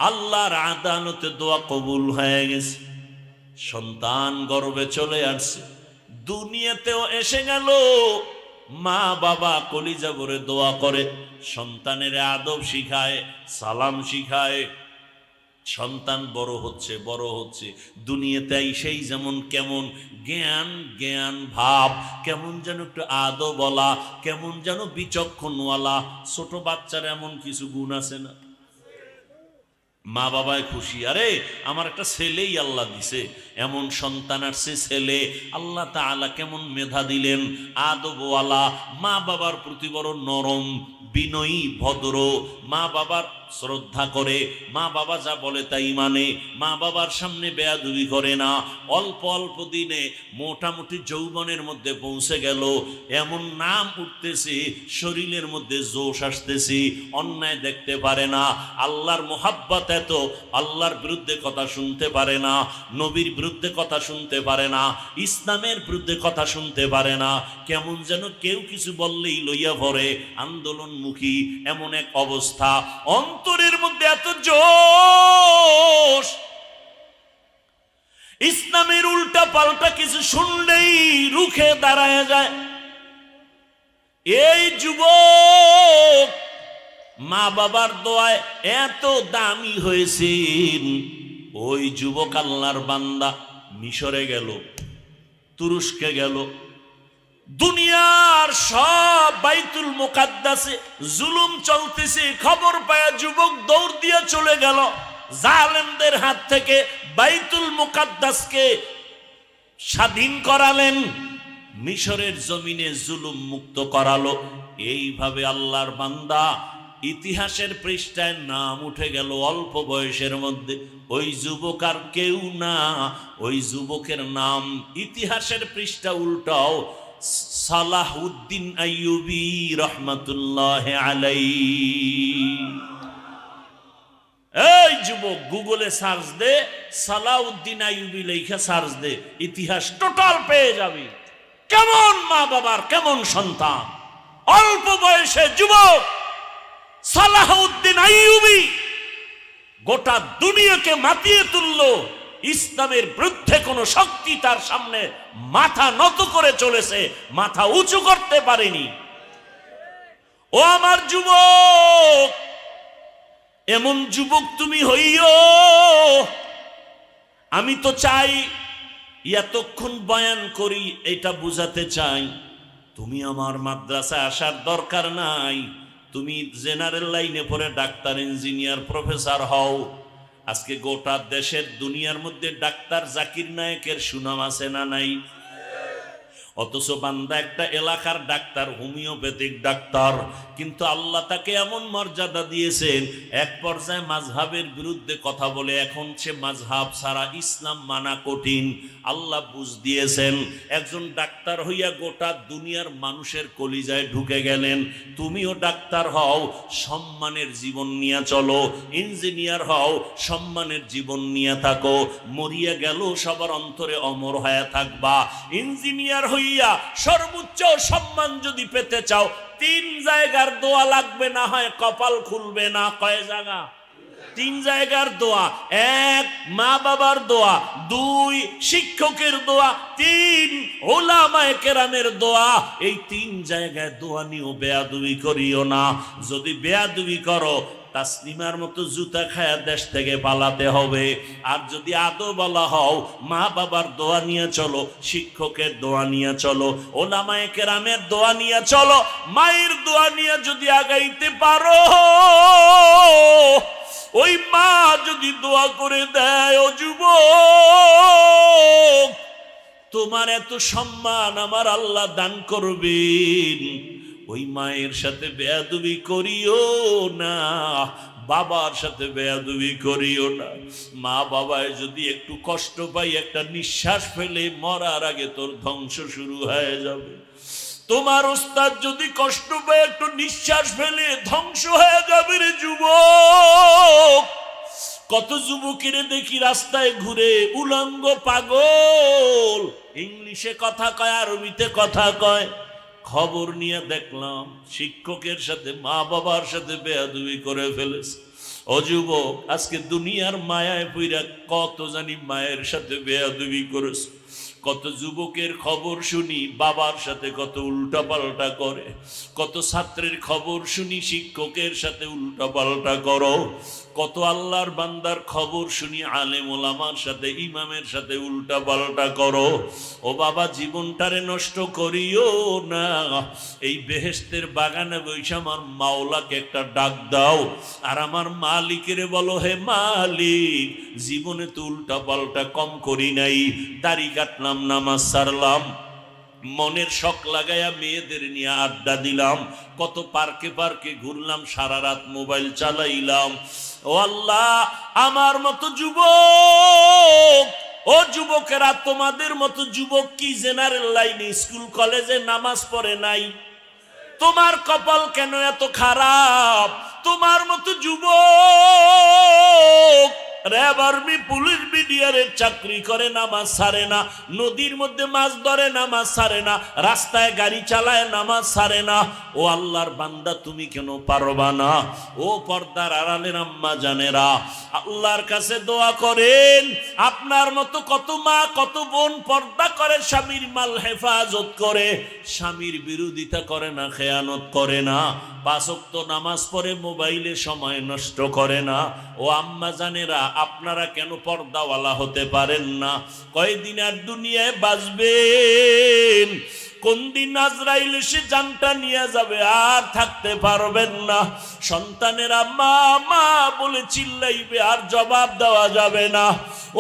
আল্লাহর আদালতে দোয়া কবুল হয়ে গেছে। সন্তান গর্ভে চলে আসছে, দুনিয়াতেও এসে গেল। মা বাবা কলিজা ভরে দোয়া করে, সন্তানের আদব শিখায়, সালাম শিখায়। সন্তান বড় হচ্ছে, বড় হচ্ছে, দুনিয়াতে সেই যেমন কেমন জ্ঞান জ্ঞান ভাব, কেমন যেন একটু আদব বলা, কেমন যেন বিচক্ষণওয়ালা। ছোট বাচ্চার এমন কিছু গুণ আছে না? মা বাবায় খুশি, আরে আমার একটা ছেলেই আল্লাহ দিছে, এমন সন্তান আসছে ছেলে, আল্লাহ তাআলা কেমন মেধা দিলেন, আদবওয়ালা, মা বাবার প্রতি বড় নরম, বিনয়ী, ভদ্র, মা বাবার শ্রদ্ধা করে, মা বাবা যা বলে তাই মানে, মা বাবার সামনে বেয়াদবি করে না। অল্প অল্প দিনে মোটামুটি যৌবনের মধ্যে পৌঁছে গেল, এমন নাম উঠতেছে, শরীরের মধ্যে জোশ আসতেছে, অন্যায় দেখতে পারে না, আল্লাহর মোহাব্বত এত, আল্লাহর বিরুদ্ধে কথা শুনতে পারে না, নবীর বিরুদ্ধে কথা শুনতে পারে না, ইসলামের বিরুদ্ধে কথা শুনতে পারে না, কেমন যেন কেউ কিছু বললেই লইয়া পড়ে, আন্দোলনমুখী এমন এক অবস্থা, অন্তরের মধ্যে এত জোশ, ইসলামের উল্টা পাল্টা কিছু শুনলেই রুখে দাঁড়ায় যায়। এই যুবক মা বাবার দোয়ায় এত দামি হয়েছেন, ওই যুবক আল্লাহর বান্দা মিশরে গেল, তুরস্কে গেল, দুনিয়ার সব বাইতুল মুকাদ্দাসে জুলুম চলতেছে, খবর পায়া যুবক দৌড় দিয়ে চলে গেল, জালেমদের হাত থেকে বাইতুল মুকাদ্দাসকে স্বাধীন করালেন, মিশরের জমিনে জুলুম মুক্ত করালো। এইভাবে আল্লাহর বান্দা ইতিহাসের পৃষ্ঠায় নাম উঠে গেল অল্প বয়সের মধ্যে। ওই যুবক আর কেউ না, ওই যুবকের নাম ইতিহাসের পৃষ্ঠা উল্টাও সালাহউদ্দিন আইয়ুবী রহমাতুল্লাহ আলাইহি। এই যুবক গুগলে সার্চ দে, সালাহউদ্দিন আইয়ুবী লেখা সার্চ দে, ইতিহাস টোটাল পেয়ে যাবি। কেমন মা বাবার কেমন সন্তান, অল্প বয়সে যুবক সালাহউদ্দিন আইয়ুবী গোটা দুনিয়াকে মাতিয়ে তুললো, ইসলামের বিরুদ্ধে কোন শক্তি তার সামনে মাথা নত করে চলেছে, মাথা উঁচু করতে পারেনি। ও আমার যুবক, এমন যুবক তুমি হইও। আমি তো চাই এতক্ষণ বয়ান করি এটা বুঝাতে চাই, তুমি আমার মাদ্রাসায় আসার দরকার নাই, তুমি জেনারেল লাইনে পড়ে ডাক্তার, ইঞ্জিনিয়ার, প্রফেসর হও। আজকে গোটা দেশের দুনিয়ার মধ্যে ডাক্তার জাকির নায়েকের সুনাম আছে না নাই? অথচ বান্দা একটা এলাকার ডাক্তার, হোমিওপ্যাথিক ডাক্তার, কিন্তু আল্লাহ তাকে এমন মর্যাদা দিয়েছেন, এক পর্যায়ে মাযহাবের বিরুদ্ধে কথা বলে, এখন সে মাযহাব ছাড়া ইসলাম মানা কঠিন। আল্লাহ বুঝ দিয়েছেন, একজন ডাক্তার হইয়া গোটা দুনিয়ার মানুষের কলিজায় ঢুকে গেলেন। তুমিও ডাক্তার হও, সম্মানের জীবন নিয়ে চলো, ইঞ্জিনিয়ার হও, সম্মানের জীবন নিয়ে থাকো, মরিয়া গেল সবার অন্তরে অমর হয়ে থাকবা। ইঞ্জিনিয়ার হইয়া সর্বোচ্চ সম্মান যদি পেতে চাও, 3 জায়গার দোয়া লাগবে, না হয় কপাল খুলবে না। কয় জায়গা? 3 জায়গার দোয়া। 1 মা বাবার দোয়া, 2 শিক্ষকের দোয়া, 3 উলামায়ে কেরামের দোয়া। এই 3 জায়গায় দোয়া নিও, বেয়াদবি করিও না। যদি বেয়াদবি করো, তাসলিমার মতো জুতা খায়া দেশ থেকে পালাতে হবে। আর যদি আদো বলা হও, মা বাবার দোয়া নিয়ে চলো, শিক্ষকের দোয়া নিয়ে চলো, ওলামায়ে কেরামের দোয়া নিয়ে চলো। মায়ের দোয়া নিয়ে যদি আগাইতে পারো, ওই মা যদি দোয়া করে দেয়, ও যুবক, তোমার এত সম্মান আমার আল্লাহ দান করবেন। ওই মায়ের সাথে বেয়াদবি করিও না, বাবার সাথে বেয়াদবি করিও না। মা বাবায় যদি একটু কষ্ট পাই, একটা নিঃশ্বাস ফেলে মরার আগে তোর ধ্বংস শুরু হয়ে যাবে। তোমার ওস্তাদ যদি কষ্ট পায়, একটু নিঃশ্বাস ফেলে ধ্বংস হয়ে যাবে রে যুবক। কত যুবকের দেখি রাস্তায় ঘুরে, উলঙ্গ পাগল, ইংলিশে কথা কয়, আরবিতে কথা কয়। খবর নিয়ে দেখলাম শিক্ষকের সাথে, মা বাবার সাথে বেয়াদবি করে ফেলেছে। ও যুবক, আজকে দুনিয়ার মায়ায় পইরা কত জানি মায়ের সাথে বেয়াদবি করেছে। কত যুবকের খবর শুনি বাবার সাথে কত উল্টা পাল্টা করে, কত ছাত্রের খবর শুনি শিক্ষকের সাথে উল্টা পাল্টা করো। কত আল্লাহর বান্দার খবর শুনি আলেম ওলামার সাথে ইমামের সাথে উল্টা পাল্টা করো। ও বাবা, জীবনটারে নষ্ট করিও না। এই বেহেশতের বাগানে বৈশা আমার মাওলাকে একটা ডাক দাও, আর আমার মালিকের বলো, হে মালিক, জীবনে তো উল্টা পাল্টা কম করি নাই, দাড়ি কাটলাম, নামাজ সারলাম, মনের শখ লাগাইয়া মেয়েদের নিয়ে আড্ডা দিলাম, কত পার্কে পার্কে ঘুরলাম, সারা রাত মোবাইল চালাইলাম। ও আল্লাহ, আমার মতো যুবক, ও যুবকেরা, তোমাদের মতো যুবক কি জেনারেল লাইনে স্কুল কলেজে নামাজ পড়ে নাই? তোমার কপাল কেন এত খারাপ? তোমার মতো যুবক র্যাব, আর্মি, পুলিশ, বিডিআরের চাকরি করে, নামাজ ছাড়ে না, নদীর মধ্যে মাছ ধরে, নামাজ ছাড়ে না, রাস্তায় গাড়ি চালায়, নামাজ ছাড়ে না। ও আল্লাহর বান্দা, তুমি কেন পারবা না? ও পর্দার আড়ালের আম্মা জানেরা, আল্লাহর কাছে দোয়া করেন। আপনার মতো কত মা, কত বোন পর্দা করে, স্বামীর মাল হেফাজত করে, স্বামীর বিরোধিতা করে না, খেয়ানত করে না, 5 ওয়াক্ত নামাজ পড়ে, মোবাইলে সময় নষ্ট করে না। ও আম্মা জানেরা, আপনারা কেন পর্দাওয়ালা হতে পারেন না? কয়দিন আর দুনিয়ায় বাঁচবেন? কোন দিন আজরাইল এসে জানটা নিয়ে যাবে, আর থাকতে পারবেন না। সন্তানেরা মা মা বলে চিল্লাইবে, আর জবাব দেওয়া যাবে না।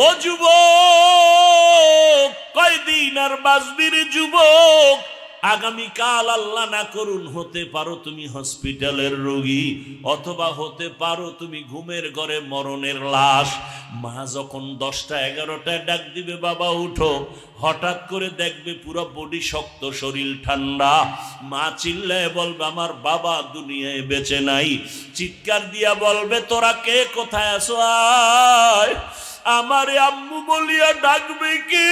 ও যুবক, কয়দিন আর বাঁচবি রে যুবক? আগামীকাল আল্লাহ না করুন হতে পারো তুমি হসপিটালের রোগী, অথবা হতে পারো তুমি ঘুমের ঘরে মরণের লাশ। মা যখন 10টা 11টায় ডাক দিবে, বাবা উঠো, হঠাৎ করে দেখবে পুরো বডি শক্ত, শরীর ঠান্ডা। মা চিল্লায় বলবে, আমার বাবা দুনিয়ায় বেঁচে নাই। চিৎকার দিয়া বলবে, তোরা কে, কোথায় আছো, আয়। আমারে আম্মু বলিয়া ডাকবে কে?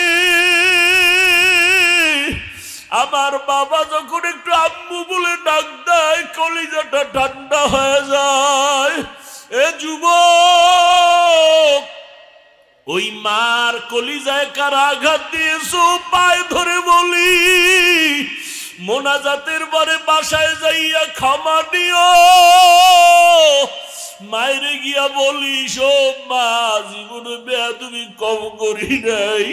আমার বাবা যখন একটু আম্মু বলে ডাক দেয়, কলিজাটা ঠান্ডা হয়ে যায়। এ যুবক, ওই মার কলিজায় কার আঘাত দিয়েছো, পায়ে ধরে বলি, মোনাজাতের পরে বাসায় যাইয়া ক্ষমা দিও। মায়েরে গিয়া বলিস, ও মা, জীবনে বেয়াদবি কম করি নাই।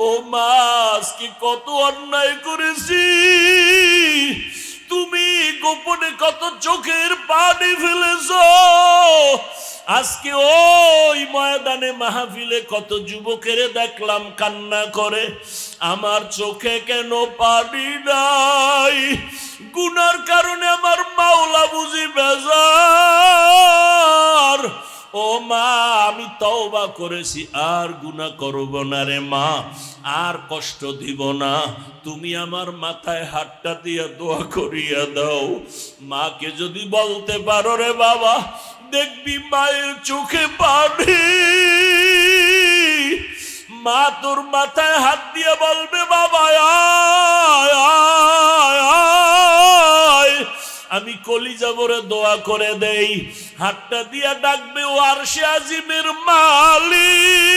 ও মা, আজকে কত অন্যায় করেছি, তুমি গোপনে কত চোখের পানি ফেলেছ। আজকে ওই ময়দানে মাহফিলে কত যুবকের দেখলাম কান্না করে, আমার চোখে কেন পানি নাই? গুনার কারণে আমার মাওলা বুঝি বেজার। ও মা, আমি তওবা করেছি, আর গুনাহ করব না রে মা, আর কষ্ট দিব না। তুমি আমার মাথায় হাতটা দিয়ে দোয়া করিয়া দাও। মাকে যদি বলতে পারো রে বাবা, দেখবি মায়ের চোখে পানি। মা তোর মাথায় হাত দিয়ে বলবে, বাবা আয় আয় আয়, আমি কলিজা ভরে দোয়া করে দেই। হাতটা দিয়া ডাকবে, ও আরশে আজিমের মালিক,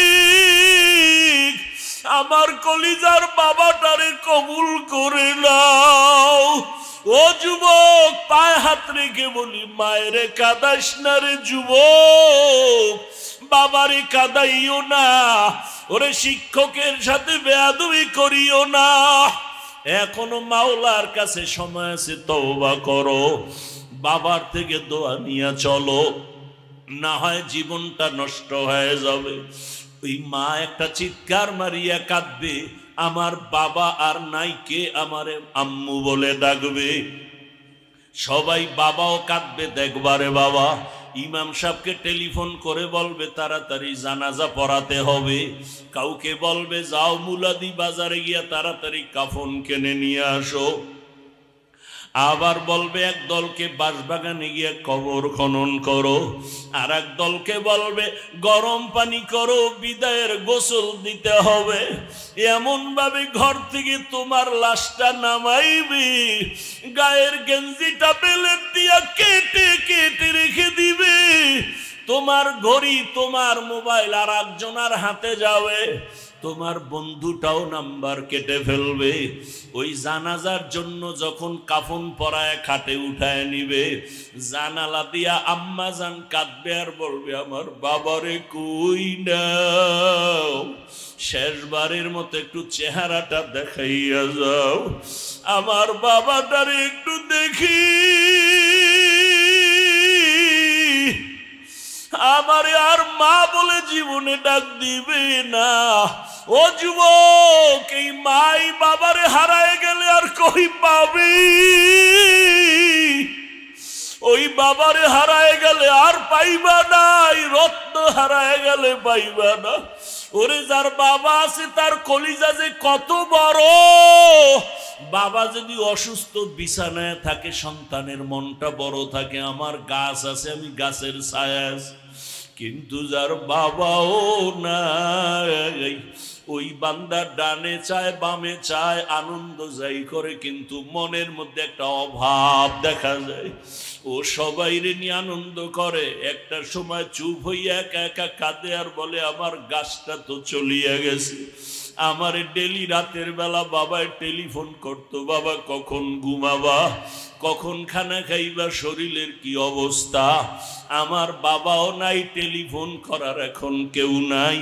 আমার কলিজার বাবাটারে কবুল করে নাও। ও যুবক, পায়ে হাত রেখে বলি, মায়েরে কাঁদাস না রে যুবক, বাবারে কাঁদাইও না, ওরে শিক্ষকের সাথে বেয়াদবি করিও না। এখনো মাওলার কাছে সময় আছে, তওবা করো, বাবার থেকে দোয়া নিয়ে চলো, না হয় জীবনটা নষ্ট হয়ে যাবে। ওই মা একটা চিৎকার মারিয়া কাঁদবে, আমার বাবা আর নাই, কে আমারে আম্মু বলে ডাকবে। সবাই বাবাও কাঁদবে, দেখবারে বাবা। ইমাম সাহেবকে টেলিফোন করে বলবে তাড়াতাড়ি জানাজা পড়াতে হবে। কাউকে বলবে যাও মুলাদি বাজারে গিয়া তাড়াতাড়ি কাফন কিনে নিয়ে আসো। আবার বলবে এক দলকে বাঁশবাগানে গিয়ে কবর খনন করো, আর এক দলকে বলবে গরম পানি করো, বিদায়ের গোসল দিতে হবে। এমন ভাবে ঘর থেকে তোমার লাশটা নামাইবে, গায়ের গেঞ্জিটা বেলেট দিয়া কেটে কেটে রেখে দিবে। তোমার ঘড়ি, তোমার মোবাইল আর একজনের হাতে যাবে। তোমার বন্ধুটাও নাম্বার কেটে ফেলবে। ওই জানাজার জন্য যখন কাফন পরায় খাটে উঠায় নিবে, জানালা দিয়া আম্মা জান কাঁদবে আর বলবে আমার বাবারে কই নাও, শেষবারের মতো একটু চেহারাটা দেখাইয়া যাও, আমার বাবাটারে একটু দেখি, আমারে আর মা বলে জীবনে ডাক দিবে না। ও যুবক, এই মাই বাবারে হারায় গেলে আর কই পাবি? ওই বাবারে হারায় গেলে আর পাইবা না, এই রত্ন হারায় গেলে পাইবা না। ওরে যার বাবা আছে তার কলিজা যে কত বড়। বাবা যদি অসুস্থ বিছানায় থাকে, সন্তানের মনটা বড় থাকে। আমার গাছ আছে, আমি গাছের ছায়া আছি। কিন্তু যার বাবাও নাই, ওই বান্দা ডানে চায় বামে চায়, আনন্দ যাই করে, কিন্তু মনের মধ্যে একটা অভাব দেখা যায়। ও সবাইরে নিয়ে আনন্দ করে, একটা সময় চুপ হইয়া একা একা কাঁদে আর বলে আমার গাছটা তো চলিয়া গেছে। আমার ডেলি রাতের বেলা বাবায় টেলিফোন করতো, বাবা কখন ঘুমাবা, কখন খানা খাইবা, শরীরের কি অবস্থা। আমার বাবাও নাই, টেলিফোন করার এখন কেউ নাই।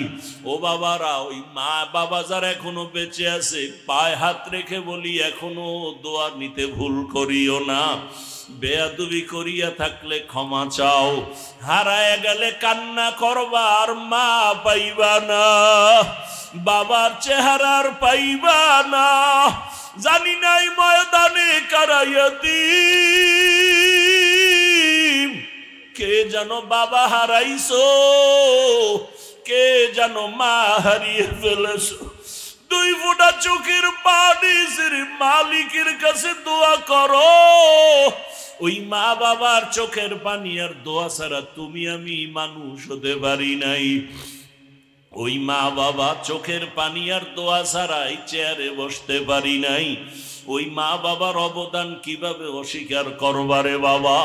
ও বাবারা, ওই মা বাবা যারা এখনো বেঁচে আছে, পায়ে হাত রেখে বলি এখনো দোয়া নিতে ভুল করিও না। বেয়াদবি করিয়া থাকলে ক্ষমা চাও। হারায় গেলে কান্না করবা আর মা পাইবা না, বাবার চেহারার পাইবা না। জানি নাই ময়দানে কারাইয়াতি কে যেন বাবা হারাইছো, কে যেন মা হারিয়ে ফেলেছো। দুই ফোঁটা চোখের পানি মালিকের কাছে দোয়া করো। ওই মা বাবার চোখের পানি আর দোয়া ছাড়া তুমি আমি মানুষ হতে পারি নাই। ওই মা বাবা চোখের পানি আর দোয়া ছাড়াই চেয়ারে বসতে পারি নাই। ওই মা বাবার অবদান কিভাবে অস্বীকার করবারে বাবা?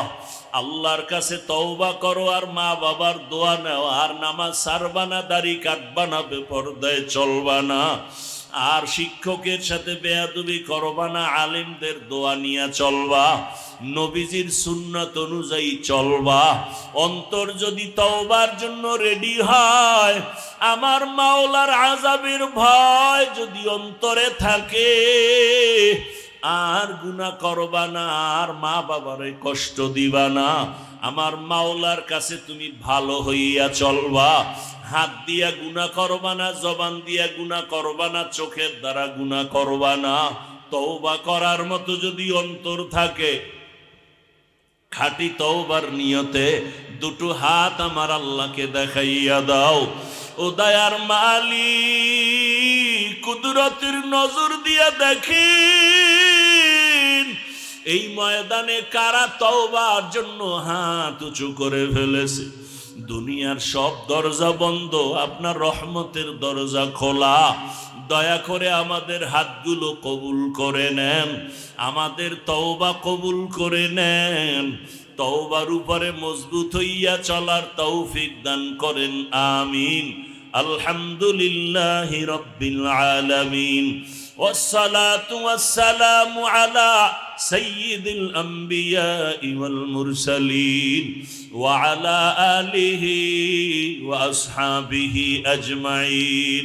আল্লাহর কাছে তওবা করো আর মা বাবার দোয়া নাও। আর নামাজ ছাড়বা না, দাড়ি কাটবা না, বেপরদায় চলবা না, আর শিক্ষকের সাথে বেয়াদবি করবা না, আলেমদের দোয়া নিয়ে চলবা, নবীজির সুন্নাত অনুযায়ী চলবা। অন্তর যদি তওবার জন্য রেডি হয়, আমার মাওলার আযাবের ভয় যদি অন্তরে থাকে, আর গুনাহ করবা না, আর মা বাবারে কষ্ট দিবা না। আমার মাওলার কাছে তুমি ভালো হইয়া চলবা। হাত দিয়া গুনাহ করবা না, জবান দিয়া গুনাহ করবা না, চোখের দ্বারা গুনাহ করবা না। তওবা করার মতো যদি অন্তর থাকে, খাঁটি তওবার নিয়তে দুটো হাত আমার আল্লাহকে দেখাইয়া দাও। ও দয়ার মালিক, কুদরতের নজর দিয়া দেখেন এই ময়দানে কারা তওবার জন্য হাত উঁচু করে ফেলেছে। দুনিয়ার সব দরজা বন্ধ, আপনার রহমতের দরজা খোলা। দয়া করে আমাদের হাতগুলো কবুল করে নেন, আমাদের তওবা কবুল করে নেন। তওবার উপরে মজবুত হইয়া চলার তৌফিক দান করেন, আমিন। আলহামদুলিল্লাহি রাব্বিল আলামিন, ওয়াসসালাতু ওয়াসসালামু আলা সাইয়্যিদিল আমবিয়াই ওয়াল মুরসালিন ওয়া আলা আলিহি ওয়া আসহাবিহি আজমাইন।